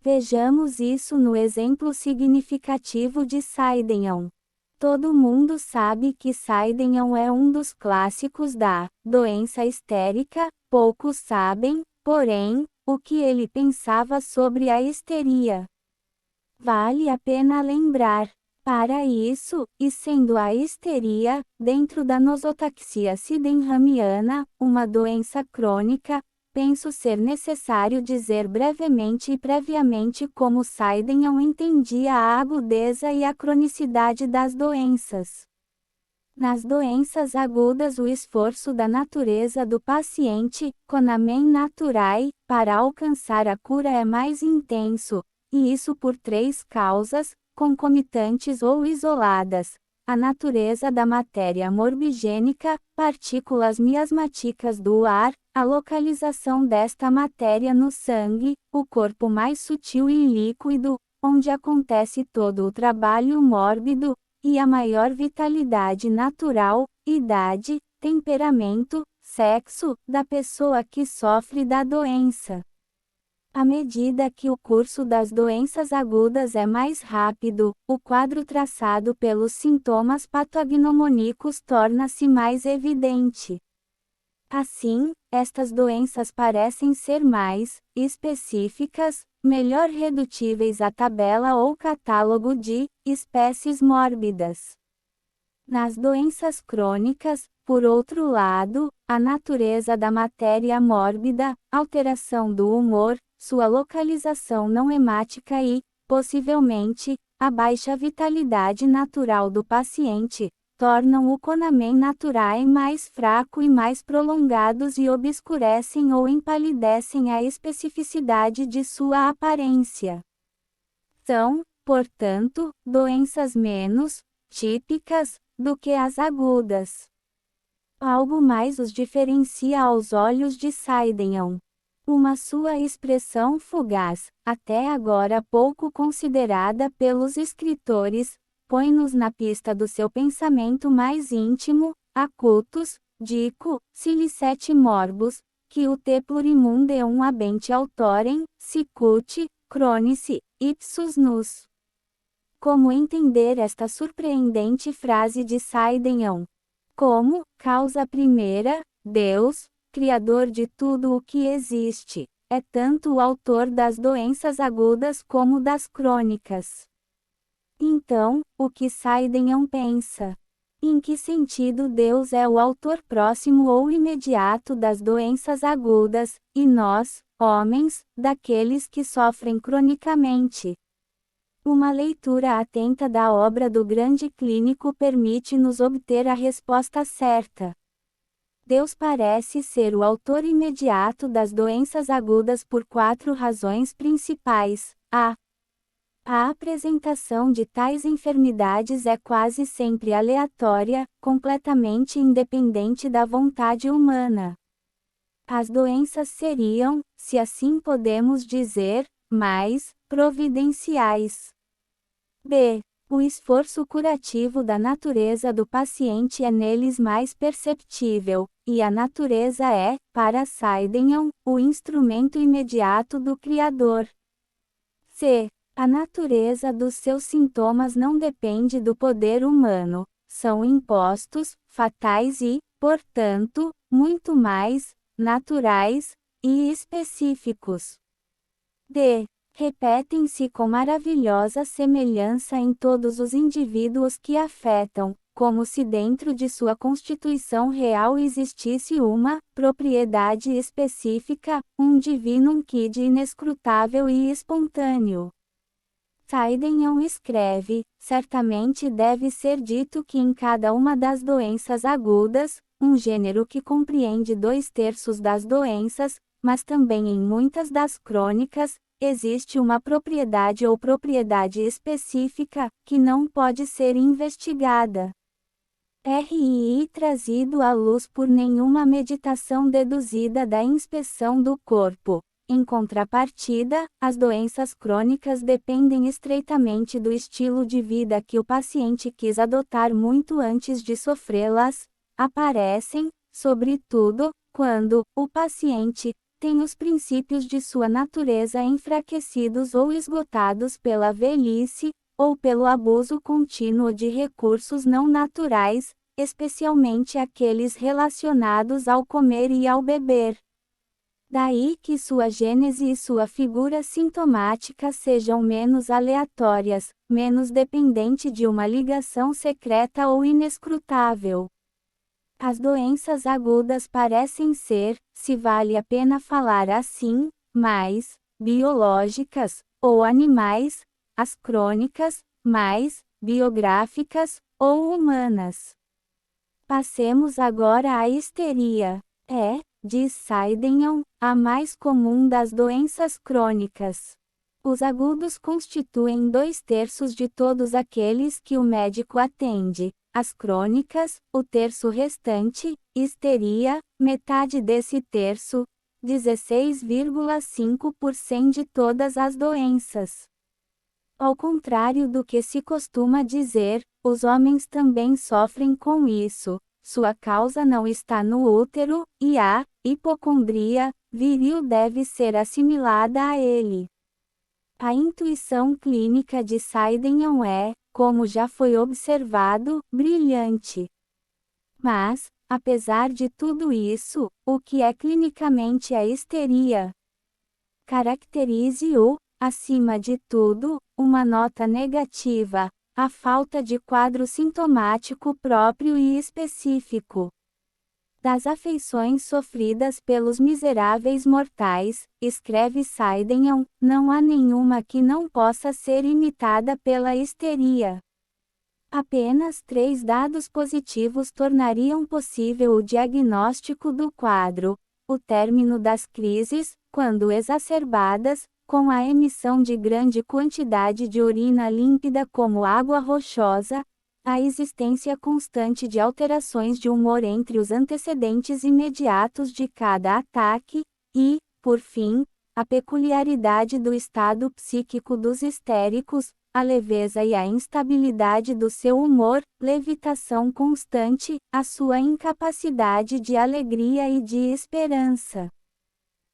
Vejamos isso no exemplo significativo de Seidenhauer. Todo mundo sabe que Seidenhauer é um dos clássicos da doença histérica, poucos sabem, porém, o que ele pensava sobre a histeria. Vale a pena lembrar. Para isso, e sendo a histeria, dentro da nosotaxia sydenhamiana, uma doença crônica, penso ser necessário dizer brevemente e previamente como Seidenhauer entendia a agudeza e a cronicidade das doenças. Nas doenças agudas, o esforço da natureza do paciente, conamen naturae, para alcançar a cura é mais intenso, e isso por 3 causas, concomitantes ou isoladas: a natureza da matéria morbigênica, partículas miasmáticas do ar, a localização desta matéria no sangue, o corpo mais sutil e líquido, onde acontece todo o trabalho mórbido, e a maior vitalidade natural, idade, temperamento, sexo, da pessoa que sofre da doença. À medida que o curso das doenças agudas é mais rápido, o quadro traçado pelos sintomas patognomônicos torna-se mais evidente. Assim, estas doenças parecem ser mais específicas, melhor redutíveis à tabela ou catálogo de espécies mórbidas. Nas doenças crônicas, Por outro lado, a natureza da matéria mórbida, alteração do humor, sua localização não hemática e, possivelmente, a baixa vitalidade natural do paciente, tornam o conamen naturae mais fraco e mais prolongados e obscurecem ou empalidecem a especificidade de sua aparência. São, portanto, doenças menos típicas do que as agudas. Algo mais os diferencia aos olhos de Saidenham. Uma sua expressão fugaz, até agora pouco considerada pelos escritores, põe-nos na pista do seu pensamento mais íntimo, acutus, dico, silicet morbus, que o te plurimundeum habente autorem, sicut, cronice, ipsus nus. Como entender esta surpreendente frase de Saidenham? Como, causa primeira, Deus, Criador de tudo o que existe, é tanto o autor das doenças agudas como das crônicas. Então, o que Saidenham pensa? Em que sentido Deus é o autor próximo ou imediato das doenças agudas, e nós, homens, daqueles que sofrem cronicamente? Uma leitura atenta da obra do grande clínico permite-nos obter a resposta certa. Deus parece ser o autor imediato das doenças agudas por 4 razões principais. A apresentação de tais enfermidades é quase sempre aleatória, completamente independente da vontade humana. As doenças seriam, se assim podemos dizer, mais providenciais. B. O esforço curativo da natureza do paciente é neles mais perceptível, e a natureza é, para Saidenham, o instrumento imediato do Criador. C. A natureza dos seus sintomas não depende do poder humano, são impostos, fatais e, portanto, muito mais, naturais, e específicos. D. Repetem-se com maravilhosa semelhança em todos os indivíduos que afetam, como se dentro de sua constituição real existisse uma propriedade específica, um divinum quid inescrutável e espontâneo. Saidenham escreve, certamente deve ser dito que em cada uma das doenças agudas, um gênero que compreende 2/3 das doenças, mas também em muitas das crônicas, existe uma propriedade ou propriedade específica, que não pode ser investigada. RII trazido à luz por nenhuma meditação deduzida da inspeção do corpo. Em contrapartida, as doenças crônicas dependem estreitamente do estilo de vida que o paciente quis adotar muito antes de sofrê-las, aparecem, sobretudo, quando o paciente tem os princípios de sua natureza enfraquecidos ou esgotados pela velhice, ou pelo abuso contínuo de recursos não naturais, especialmente aqueles relacionados ao comer e ao beber. Daí que sua gênese e sua figura sintomática sejam menos aleatórias, menos dependente de uma ligação secreta ou inescrutável. As doenças agudas parecem ser, se vale a pena falar assim, mais biológicas, ou animais, as crônicas, mais biográficas, ou humanas. Passemos agora à histeria. Diz Saidenham, a mais comum das doenças crônicas. Os agudos constituem 2/3 de todos aqueles que o médico atende. As crônicas, o terço restante, histeria, metade desse terço, 16,5% de todas as doenças. Ao contrário do que se costuma dizer, os homens também sofrem com isso. Sua causa não está no útero, e a hipocondria viril deve ser assimilada a ele. A intuição clínica de Saidenham é, como já foi observado, brilhante. Mas, apesar de tudo isso, o que é clinicamente a histeria? Caracterize-o, acima de tudo, uma nota negativa, a falta de quadro sintomático próprio e específico. Das afeições sofridas pelos miseráveis mortais, escreve Saidenham, não há nenhuma que não possa ser imitada pela histeria. Apenas 3 dados positivos tornariam possível o diagnóstico do quadro: o término das crises, quando exacerbadas, com a emissão de grande quantidade de urina límpida como água rochosa, a existência constante de alterações de humor entre os antecedentes imediatos de cada ataque, e, por fim, a peculiaridade do estado psíquico dos histéricos, a leveza e a instabilidade do seu humor, levitação constante, a sua incapacidade de alegria e de esperança.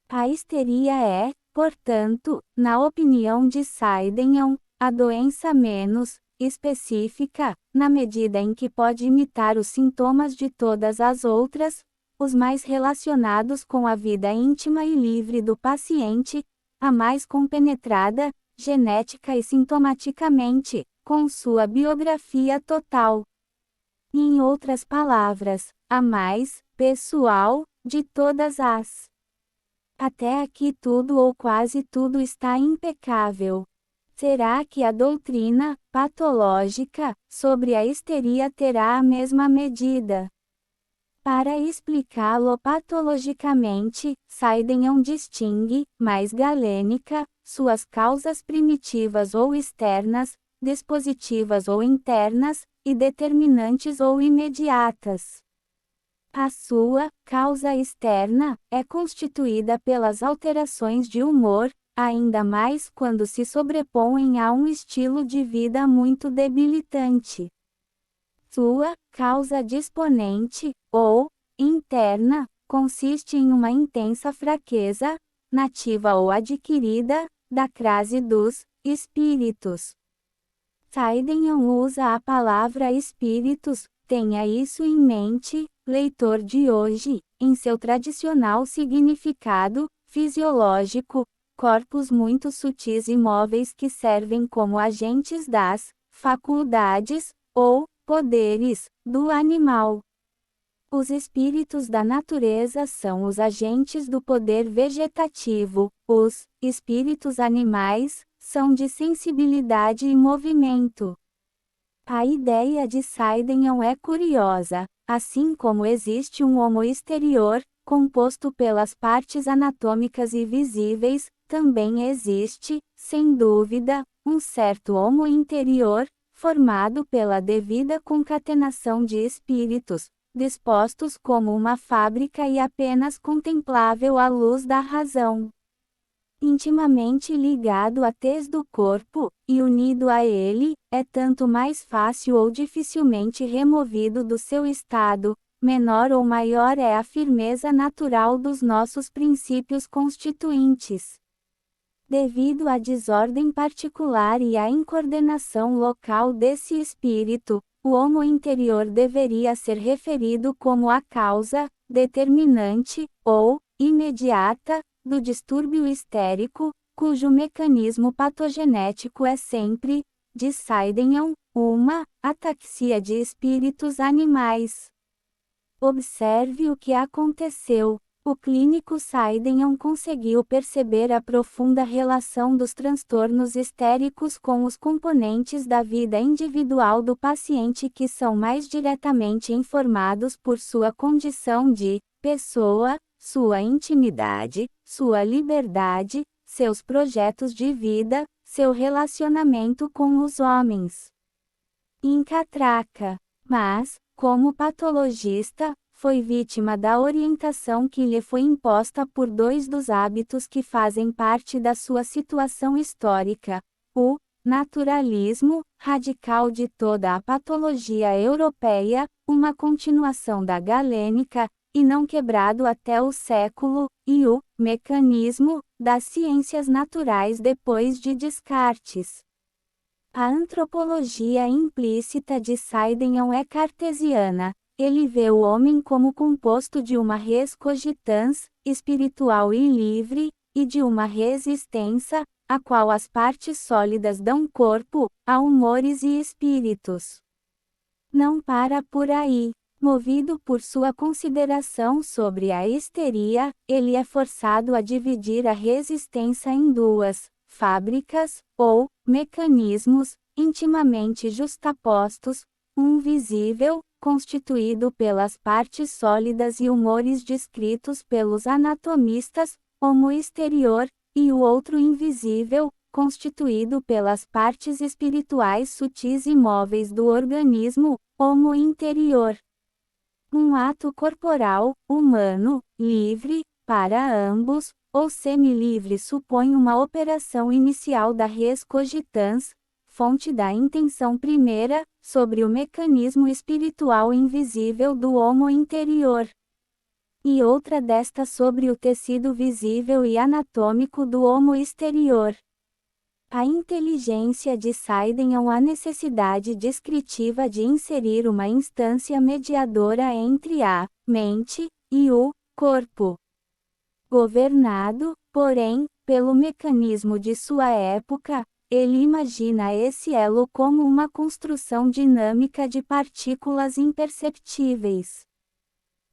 A histeria é, portanto, na opinião de Saidenham, a doença menos específica, na medida em que pode imitar os sintomas de todas as outras, os mais relacionados com a vida íntima e livre do paciente, a mais compenetrada, genética e sintomaticamente, com sua biografia total. Em outras palavras, a mais pessoal de todas as. Até aqui tudo ou quase tudo está impecável. Será que a doutrina patológica sobre a histeria terá a mesma medida? Para explicá-lo patologicamente, Saidenham distingue, mais galênica, suas causas primitivas ou externas, dispositivas ou internas, e determinantes ou imediatas. A sua causa externa é constituída pelas alterações de humor, ainda mais quando se sobrepõem a um estilo de vida muito debilitante. Sua causa disponente, ou interna, consiste em uma intensa fraqueza, nativa ou adquirida, da crase dos espíritos. Saidenham usa a palavra espíritos, tenha isso em mente, leitor de hoje, em seu tradicional significado fisiológico, corpos muito sutis e móveis que servem como agentes das faculdades, ou poderes, do animal. Os espíritos da natureza são os agentes do poder vegetativo, os espíritos animais são de sensibilidade e movimento. A ideia de Saidenham é curiosa, assim como existe um homo exterior, composto pelas partes anatômicas e visíveis, também existe, sem dúvida, um certo homo interior, formado pela devida concatenação de espíritos, dispostos como uma fábrica e apenas contemplável à luz da razão. Intimamente ligado à tez do corpo, e unido a ele, é tanto mais fácil ou dificilmente removido do seu estado, menor ou maior é a firmeza natural dos nossos princípios constituintes. Devido à desordem particular e à incoordenação local desse espírito, o homo interior deveria ser referido como a causa determinante, ou imediata, do distúrbio histérico, cujo mecanismo patogenético é sempre, diz Saidenham, uma ataxia de espíritos animais. Observe o que aconteceu. O clínico Saidenham conseguiu perceber a profunda relação dos transtornos histéricos com os componentes da vida individual do paciente que são mais diretamente informados por sua condição de pessoa, sua intimidade, sua liberdade, seus projetos de vida, seu relacionamento com os homens. Em catraca. Mas, como patologista, foi vítima da orientação que lhe foi imposta por 2 dos hábitos que fazem parte da sua situação histórica: o naturalismo radical de toda a patologia europeia, uma continuação da galênica, e não quebrado até o século, e o mecanismo das ciências naturais depois de Descartes. A antropologia implícita de Saidenham é cartesiana. Ele vê o homem como composto de uma res cogitans, espiritual e livre, e de uma res extensa, a qual as partes sólidas dão corpo, a humores e espíritos. Não para por aí. Movido por sua consideração sobre a histeria, ele é forçado a dividir a resistência em duas fábricas, ou mecanismos, intimamente justapostos, um visível, constituído pelas partes sólidas e humores descritos pelos anatomistas, homo exterior, e o outro invisível, constituído pelas partes espirituais sutis e móveis do organismo, homo interior. Um ato corporal, humano, livre, para ambos, ou semi-livre supõe uma operação inicial da res cogitans, fonte da intenção primeira, sobre o mecanismo espiritual invisível do homo interior. E outra desta sobre o tecido visível e anatômico do homo exterior. A inteligência de Saidenham a necessidade descritiva de inserir uma instância mediadora entre a mente e o corpo. Governado, porém, pelo mecanismo de sua época, ele imagina esse elo como uma construção dinâmica de partículas imperceptíveis.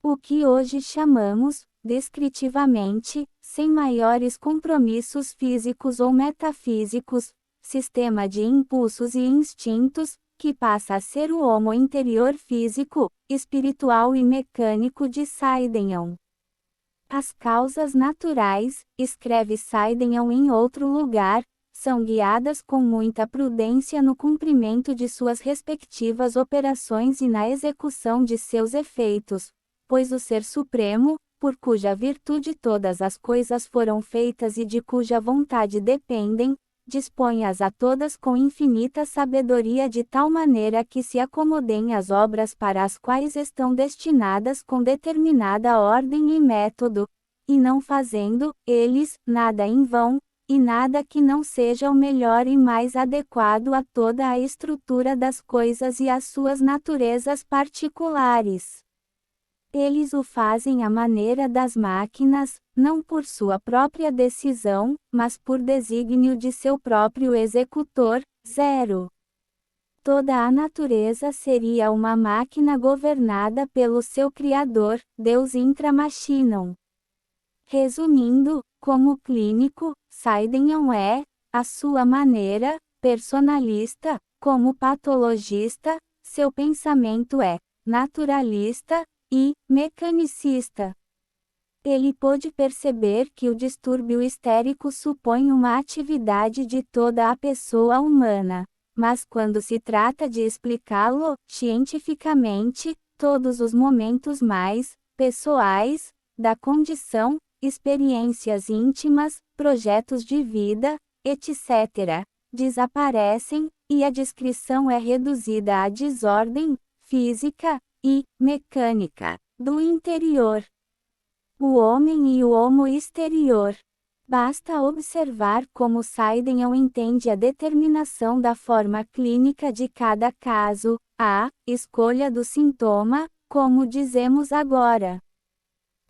O que hoje chamamos, descritivamente, sem maiores compromissos físicos ou metafísicos, sistema de impulsos e instintos, que passa a ser o homo interior físico, espiritual e mecânico de Saidenham. As causas naturais, escreve Saidenham em outro lugar, são guiadas com muita prudência no cumprimento de suas respectivas operações e na execução de seus efeitos, pois o Ser Supremo, por cuja virtude todas as coisas foram feitas e de cuja vontade dependem, dispõe-as a todas com infinita sabedoria de tal maneira que se acomodem às obras para as quais estão destinadas com determinada ordem e método, e não fazendo, eles, nada em vão, e nada que não seja o melhor e mais adequado a toda a estrutura das coisas e às suas naturezas particulares. Eles o fazem à maneira das máquinas, não por sua própria decisão, mas por desígnio de seu próprio executor. 0. Toda a natureza seria uma máquina governada pelo seu Criador, Deus intra machinam. Resumindo, como clínico, Saidenham é, à sua maneira, personalista, como patologista, seu pensamento é naturalista e mecanicista. Ele pôde perceber que o distúrbio histérico supõe uma atividade de toda a pessoa humana, mas quando se trata de explicá-lo cientificamente, todos os momentos mais pessoais da condição, experiências íntimas, projetos de vida, etc., desaparecem, e a descrição é reduzida à desordem física e mecânica do interior. O homem e o homo exterior. Basta observar como Saidenham entende a determinação da forma clínica de cada caso, a escolha do sintoma, como dizemos agora.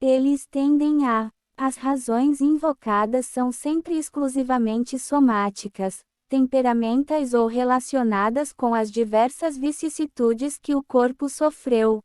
Eles tendem a. As razões invocadas são sempre exclusivamente somáticas, temperamentais ou relacionadas com as diversas vicissitudes que o corpo sofreu.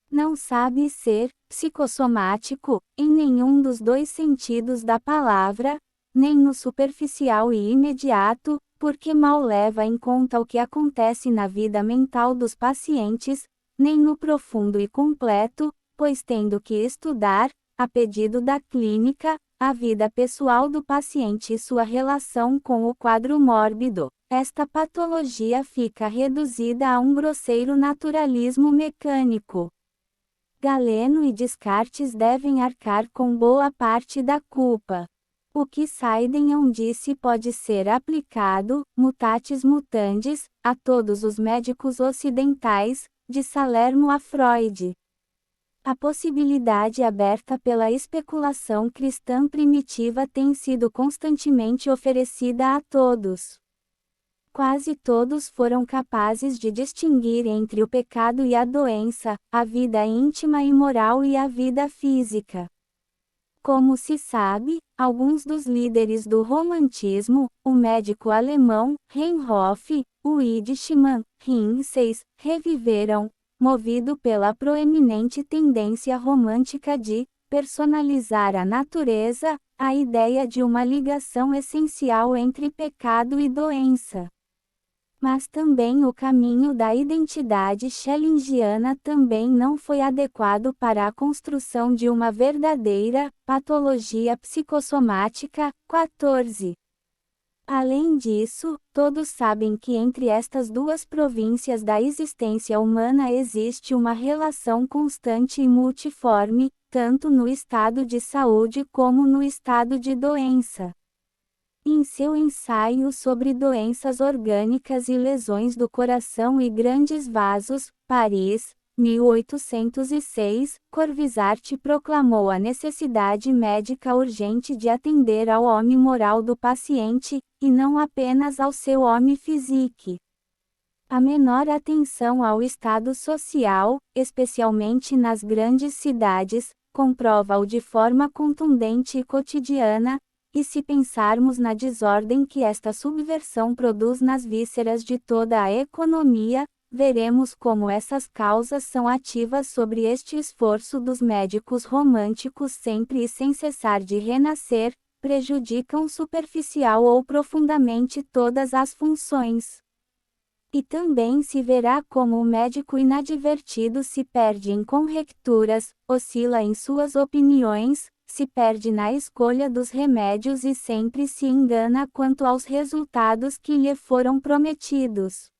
Não sabe ser psicossomático, em nenhum dos dois sentidos da palavra, nem no superficial e imediato, porque mal leva em conta o que acontece na vida mental dos pacientes, nem no profundo e completo, pois tendo que estudar, a pedido da clínica, a vida pessoal do paciente e sua relação com o quadro mórbido, esta patologia fica reduzida a um grosseiro naturalismo mecânico. Galeno e Descartes devem arcar com boa parte da culpa. O que Saidenham disse pode ser aplicado, mutatis mutandis, a todos os médicos ocidentais, de Salerno a Freud. A possibilidade aberta pela especulação cristã primitiva tem sido constantemente oferecida a todos. Quase todos foram capazes de distinguir entre o pecado e a doença, a vida íntima e moral e a vida física. Como se sabe, alguns dos líderes do romantismo, o médico alemão, Reinhoff, o Idishman, Rinseis, reviveram, movido pela proeminente tendência romântica de personalizar a natureza, a ideia de uma ligação essencial entre pecado e doença. Mas também o caminho da identidade schellingiana também não foi adequado para a construção de uma verdadeira patologia psicossomática. 14. Além disso, todos sabem que entre estas duas províncias da existência humana existe uma relação constante e multiforme, tanto no estado de saúde como no estado de doença. Em seu ensaio sobre doenças orgânicas e lesões do coração e grandes vasos, Paris, 1806, Corvisart proclamou a necessidade médica urgente de atender ao homem moral do paciente, e não apenas ao seu homem físico. A menor atenção ao estado social, especialmente nas grandes cidades, comprova-o de forma contundente e cotidiana. E se pensarmos na desordem que esta subversão produz nas vísceras de toda a economia, veremos como essas causas são ativas sobre este esforço dos médicos românticos sempre e sem cessar de renascer, prejudicam superficial ou profundamente todas as funções. E também se verá como o médico inadvertido se perde em conjecturas, oscila em suas opiniões, se perde na escolha dos remédios e sempre se engana quanto aos resultados que lhe foram prometidos.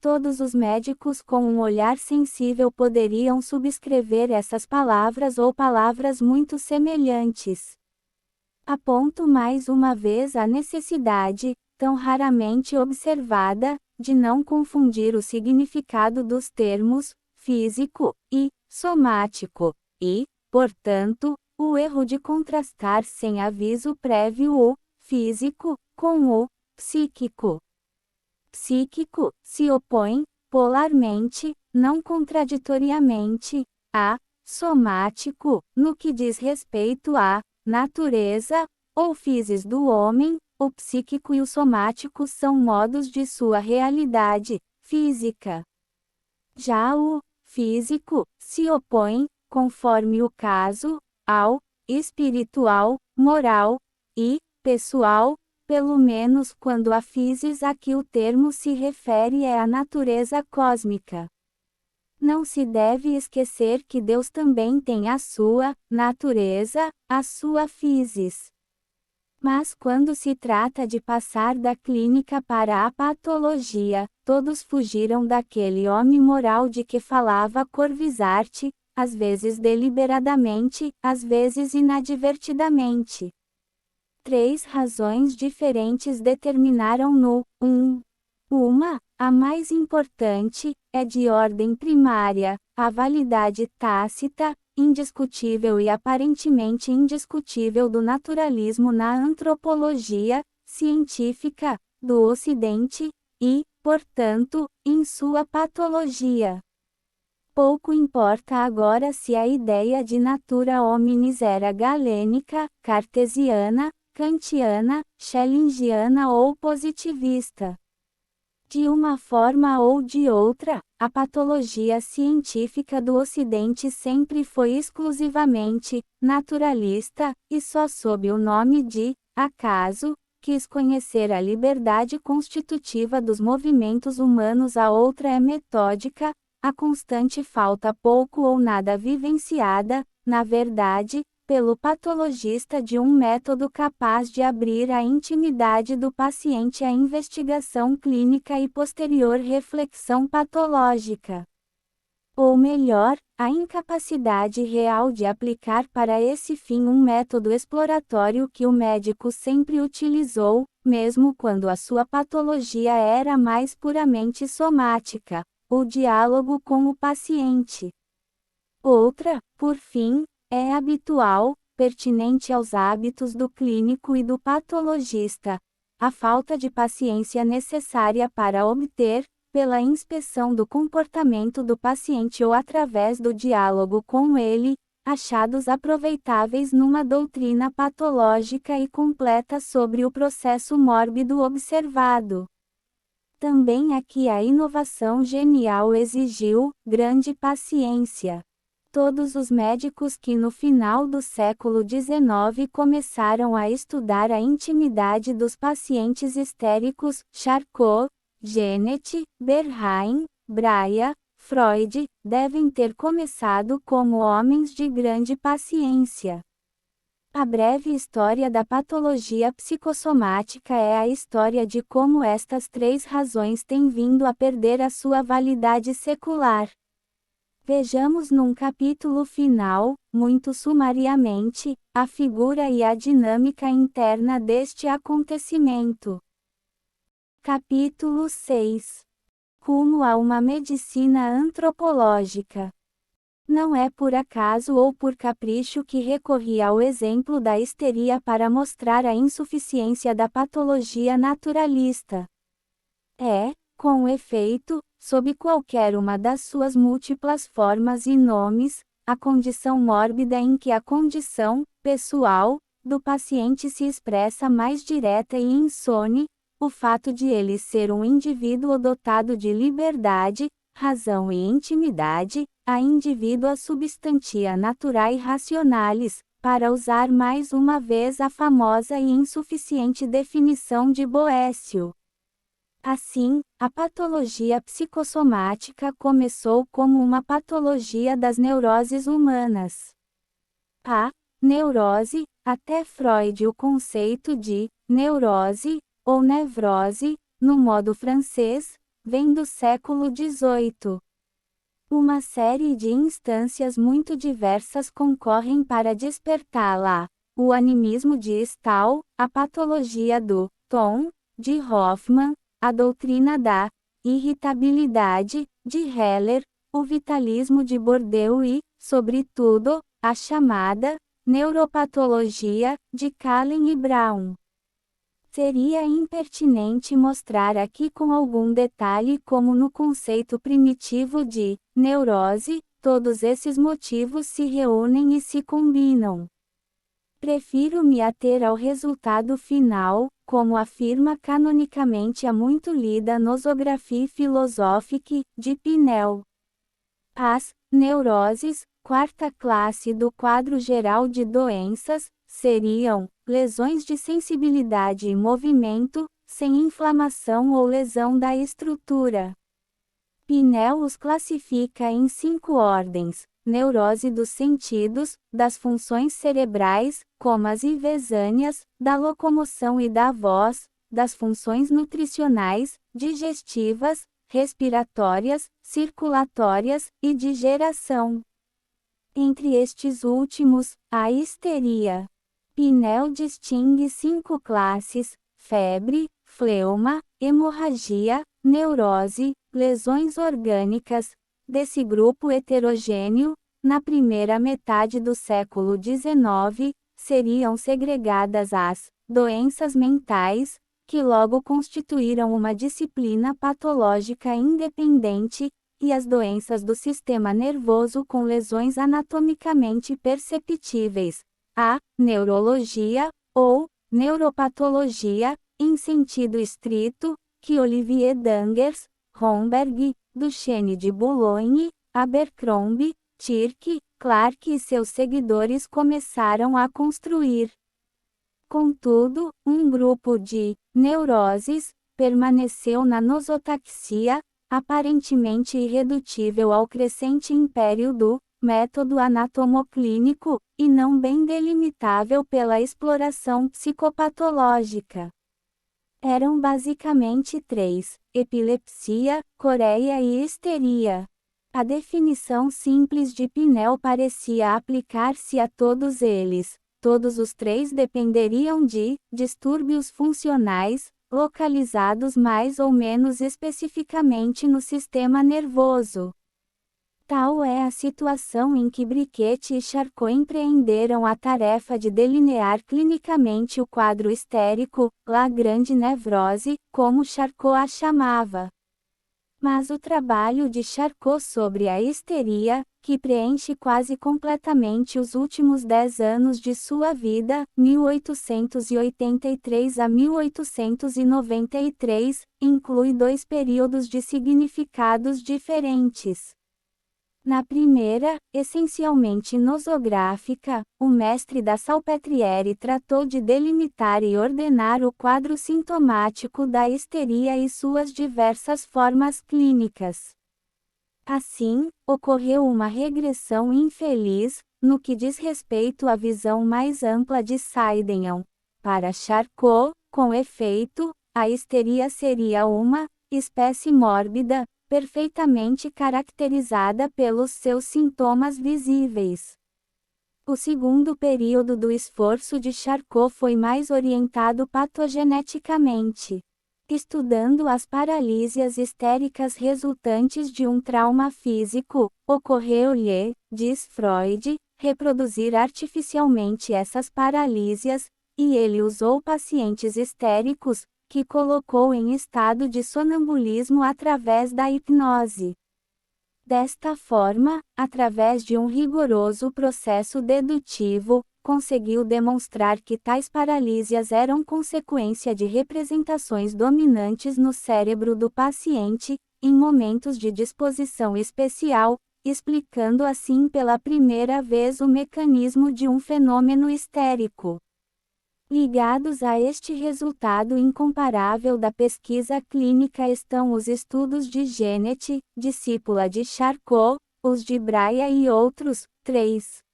Todos os médicos com um olhar sensível poderiam subscrever essas palavras ou palavras muito semelhantes. Aponto mais uma vez a necessidade, tão raramente observada, de não confundir o significado dos termos físico e somático, e, portanto, o erro de contrastar sem aviso prévio o físico com o psíquico. Psíquico se opõe, polarmente, não contraditoriamente, a somático, no que diz respeito à natureza, ou physis do homem. O psíquico e o somático são modos de sua realidade física. Já o físico se opõe, conforme o caso, ao espiritual, moral e pessoal, pelo menos quando a physis a que o termo se refere é a natureza cósmica. Não se deve esquecer que Deus também tem a sua natureza, a sua physis. Mas quando se trata de passar da clínica para a patologia, todos fugiram daquele homem moral de que falava Corvisart, às vezes deliberadamente, às vezes inadvertidamente. 3 razões diferentes determinaram no 1. Uma, a mais importante, é de ordem primária, a validade tácita, indiscutível e aparentemente indiscutível do naturalismo na antropologia científica do Ocidente, e, portanto, em sua patologia. Pouco importa agora se a ideia de natura hominis era galênica, cartesiana, kantiana, schellingiana ou positivista. De uma forma ou de outra, a patologia científica do Ocidente sempre foi exclusivamente naturalista, e só sob o nome de acaso quis conhecer a liberdade constitutiva dos movimentos humanos. A outra é metódica, a constante falta pouco ou nada vivenciada, na verdade, pelo patologista de um método capaz de abrir a intimidade do paciente à investigação clínica e posterior reflexão patológica. Ou melhor, a incapacidade real de aplicar para esse fim um método exploratório que o médico sempre utilizou, mesmo quando a sua patologia era mais puramente somática, o diálogo com o paciente. Outra, por fim, é habitual, pertinente aos hábitos do clínico e do patologista, a falta de paciência necessária para obter, pela inspeção do comportamento do paciente ou através do diálogo com ele, achados aproveitáveis numa doutrina patológica e completa sobre o processo mórbido observado. Também aqui a inovação genial exigiu grande paciência. Todos os médicos que no final do século XIX começaram a estudar a intimidade dos pacientes histéricos, Charcot, Genet, Bernheim, Braia, Freud, devem ter começado como homens de grande paciência. A breve história da patologia psicossomática é a história de como estas três razões têm vindo a perder a sua validade secular. Vejamos num capítulo final, muito sumariamente, a figura e a dinâmica interna deste acontecimento. Capítulo 6. Rumo a uma medicina antropológica. Não é por acaso ou por capricho que recorri ao exemplo da histeria para mostrar a insuficiência da patologia naturalista. É, com efeito, sob qualquer uma das suas múltiplas formas e nomes, a condição mórbida em que a condição, pessoal, do paciente se expressa mais direta e insone, o fato de ele ser um indivíduo dotado de liberdade, razão e intimidade, a indivídua substantia naturae rationalis, para usar mais uma vez a famosa e insuficiente definição de Boécio. Assim, a patologia psicossomática começou como uma patologia das neuroses humanas. A neurose, até Freud o conceito de neurose, ou nevrose, no modo francês, vem do século XVIII. Uma série de instâncias muito diversas concorrem para despertá-la. O animismo de Stahl, a patologia do tom, de Hoffmann, a doutrina da irritabilidade, de Heller, o vitalismo de Bourdieu e, sobretudo, a chamada neuropatologia, de Kahlen e Brown. Seria impertinente mostrar aqui com algum detalhe como no conceito primitivo de neurose, todos esses motivos se reúnem e se combinam. Prefiro me ater ao resultado final, como afirma canonicamente a muito lida Nosographie philosophique, de Pinel. As neuroses, quarta classe do quadro geral de doenças, seriam lesões de sensibilidade e movimento, sem inflamação ou lesão da estrutura. Pinel os classifica em 5 ordens: neurose dos sentidos, das funções cerebrais, como as ivesâneas, da locomoção e da voz, das funções nutricionais, digestivas, respiratórias, circulatórias, e de geração. Entre estes últimos, a histeria. Pinel distingue 5 classes: febre, fleuma, hemorragia, neurose, lesões orgânicas. Desse grupo heterogêneo, na primeira metade do século XIX, seriam segregadas as doenças mentais, que logo constituíram uma disciplina patológica independente, e as doenças do sistema nervoso com lesões anatomicamente perceptíveis. A neurologia, ou neuropatologia, em sentido estrito, que Olivier Dangers, Romberg, Duchenne de Boulogne, Abercrombie, Kirk, Clark e seus seguidores começaram a construir. Contudo, um grupo de neuroses permaneceu na nosotaxia, aparentemente irredutível ao crescente império do método anatomoclínico, e não bem delimitável pela exploração psicopatológica. Eram basicamente 3: epilepsia, coreia e histeria. A definição simples de Pinel parecia aplicar-se a todos eles. Todos os 3 dependeriam de distúrbios funcionais, localizados mais ou menos especificamente no sistema nervoso. Tal é a situação em que Briquet e Charcot empreenderam a tarefa de delinear clinicamente o quadro histérico, la grande nevrose, como Charcot a chamava. Mas o trabalho de Charcot sobre a histeria, que preenche quase completamente os últimos 10 anos de sua vida, 1883 a 1893, inclui dois períodos de significados diferentes. Na primeira, essencialmente nosográfica, o mestre da Salpêtrière tratou de delimitar e ordenar o quadro sintomático da histeria e suas diversas formas clínicas. Assim, ocorreu uma regressão infeliz, no que diz respeito à visão mais ampla de Seidenhall. Para Charcot, com efeito, a histeria seria uma espécie mórbida, perfeitamente caracterizada pelos seus sintomas visíveis. O segundo período do esforço de Charcot foi mais orientado patogeneticamente. Estudando as paralísias histéricas resultantes de um trauma físico, ocorreu-lhe, diz Freud, reproduzir artificialmente essas paralísias, e ele usou pacientes histéricos, que colocou em estado de sonambulismo através da hipnose. Desta forma, através de um rigoroso processo dedutivo, conseguiu demonstrar que tais paralísias eram consequência de representações dominantes no cérebro do paciente, em momentos de disposição especial, explicando assim pela primeira vez o mecanismo de um fenômeno histérico. Ligados a este resultado incomparável da pesquisa clínica estão os estudos de Genet, discípula de Charcot, os de Braia e outros, 3.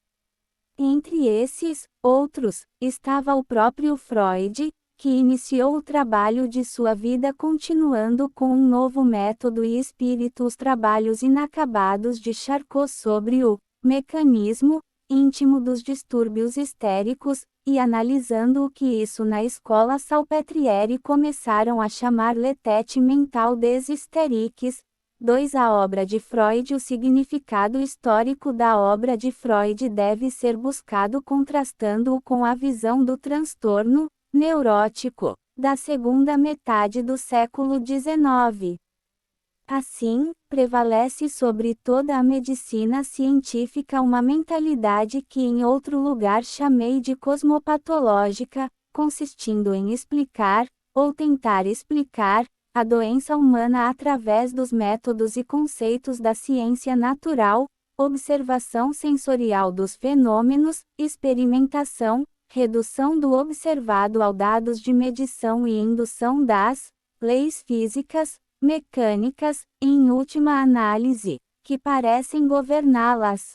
Entre esses, outros, estava o próprio Freud, que iniciou o trabalho de sua vida continuando com um novo método e espírito os trabalhos inacabados de Charcot sobre o mecanismo íntimo dos distúrbios histéricos, e analisando o que isso na escola Salpêtrière começaram a chamar l'état mental des hystériques. 2. A obra de Freud. O significado histórico da obra de Freud deve ser buscado contrastando-o com a visão do transtorno neurótico da segunda metade do século XIX. Assim, prevalece sobre toda a medicina científica uma mentalidade que em outro lugar chamei de cosmopatológica, consistindo em explicar, ou tentar explicar, a doença humana através dos métodos e conceitos da ciência natural, observação sensorial dos fenômenos, experimentação, redução do observado ao dados de medição e indução das leis físicas, mecânicas, e em última análise, que parecem governá-las.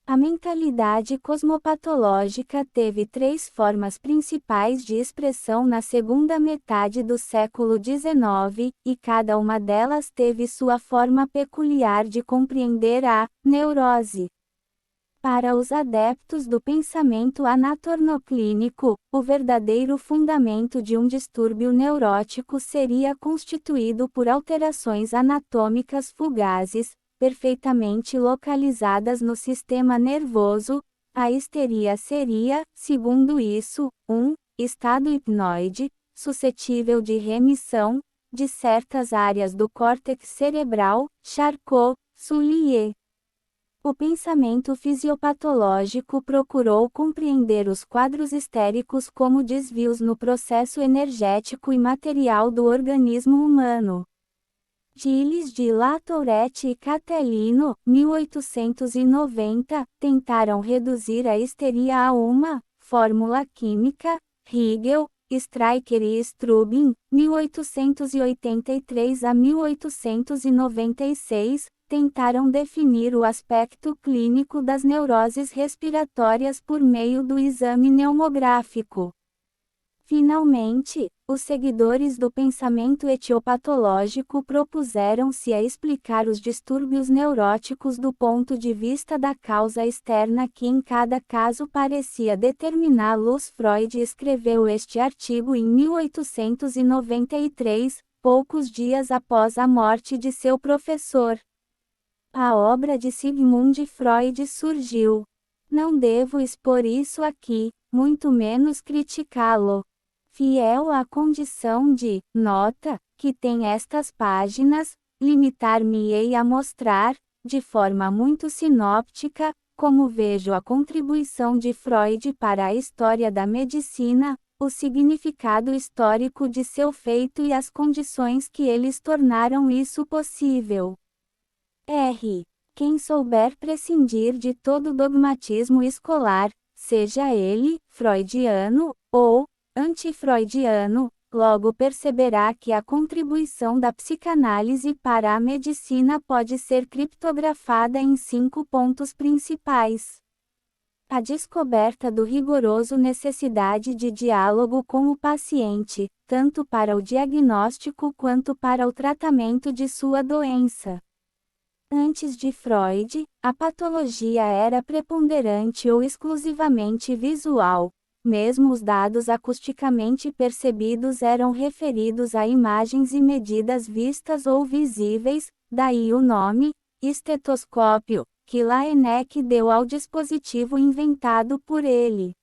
A mentalidade cosmopatológica teve três formas principais de expressão na segunda metade do século XIX, e cada uma delas teve sua forma peculiar de compreender a neurose. Para os adeptos do pensamento anatornoclínico, o verdadeiro fundamento de um distúrbio neurótico seria constituído por alterações anatômicas fugazes, perfeitamente localizadas no sistema nervoso. A histeria seria, segundo isso, um estado hipnoide, suscetível de remissão, de certas áreas do córtex cerebral. Charcot, Soulier. O pensamento fisiopatológico procurou compreender os quadros histéricos como desvios no processo energético e material do organismo humano. Gilles de La Tourette e Catelino, 1890, tentaram reduzir a histeria a uma fórmula química. Hegel, Streicher e Strubin, 1883 a 1896, tentaram definir o aspecto clínico das neuroses respiratórias por meio do exame neumográfico. Finalmente, os seguidores do pensamento etiopatológico propuseram-se a explicar os distúrbios neuróticos do ponto de vista da causa externa que em cada caso parecia determiná-los. Freud escreveu este artigo em 1893, poucos dias após a morte de seu professor. A obra de Sigmund Freud surgiu. Não devo expor isso aqui, muito menos criticá-lo. Fiel à condição de nota, que tem estas páginas, limitar-me-ei a mostrar, de forma muito sinóptica, como vejo a contribuição de Freud para a história da medicina, o significado histórico de seu feito e as condições que eles tornaram isso possível. Quem souber prescindir de todo dogmatismo escolar, seja ele freudiano ou anti-freudiano, logo perceberá que a contribuição da psicanálise para a medicina pode ser criptografada em 5 pontos principais. A descoberta do rigoroso necessidade de diálogo com o paciente, tanto para o diagnóstico quanto para o tratamento de sua doença. Antes de Freud, a patologia era preponderante ou exclusivamente visual. Mesmo os dados acusticamente percebidos eram referidos a imagens e medidas vistas ou visíveis, daí o nome, estetoscópio, que Laennec deu ao dispositivo inventado por ele.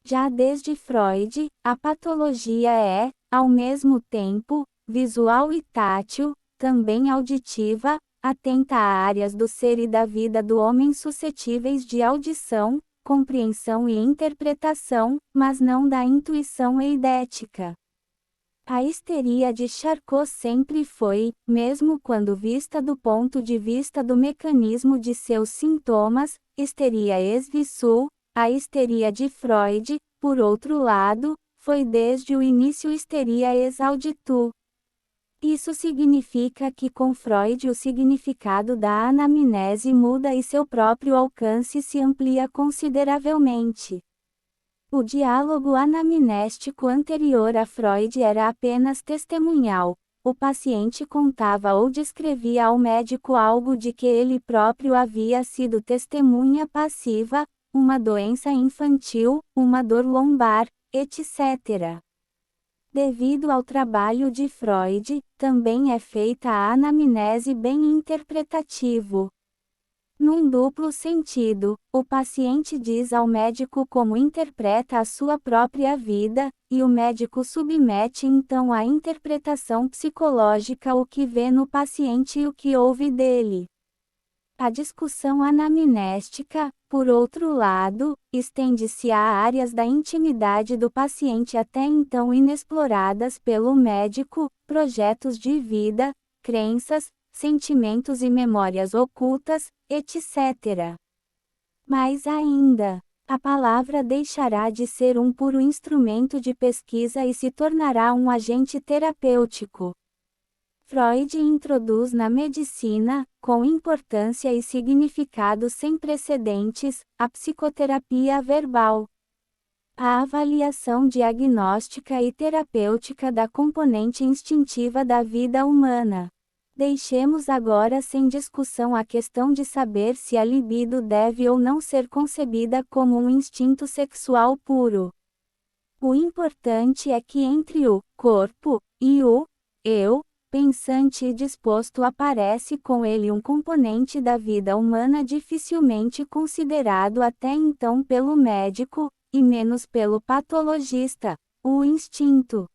Já desde Freud, a patologia é, ao mesmo tempo, visual e tátil, também auditiva, atenta a áreas do ser e da vida do homem suscetíveis de audição, compreensão e interpretação, mas não da intuição eidética. A histeria de Charcot sempre foi, mesmo quando vista do ponto de vista do mecanismo de seus sintomas, histeria ex visu. A histeria de Freud, por outro lado, foi desde o início histeria ex auditu. Isso significa que com Freud o significado da anamnese muda e seu próprio alcance se amplia consideravelmente. O diálogo anamnéstico anterior a Freud era apenas testemunhal. O paciente contava ou descrevia ao médico algo de que ele próprio havia sido testemunha passiva, uma doença infantil, uma dor lombar, etc. Devido ao trabalho de Freud, também é feita a anamnese bem interpretativo. Num duplo sentido, o paciente diz ao médico como interpreta a sua própria vida, e o médico submete então à interpretação psicológica o que vê no paciente e o que ouve dele. A discussão anamnéstica, por outro lado, estende-se a áreas da intimidade do paciente até então inexploradas pelo médico, projetos de vida, crenças, sentimentos e memórias ocultas, etc. Mais ainda, a palavra deixará de ser um puro instrumento de pesquisa e se tornará um agente terapêutico. Freud introduz na medicina, com importância e significado sem precedentes, a psicoterapia verbal. A avaliação diagnóstica e terapêutica da componente instintiva da vida humana. Deixemos agora sem discussão a questão de saber se a libido deve ou não ser concebida como um instinto sexual puro. O importante é que entre o corpo e o eu, pensante e disposto aparece com ele um componente da vida humana dificilmente considerado até então pelo médico, e menos pelo patologista, o instinto.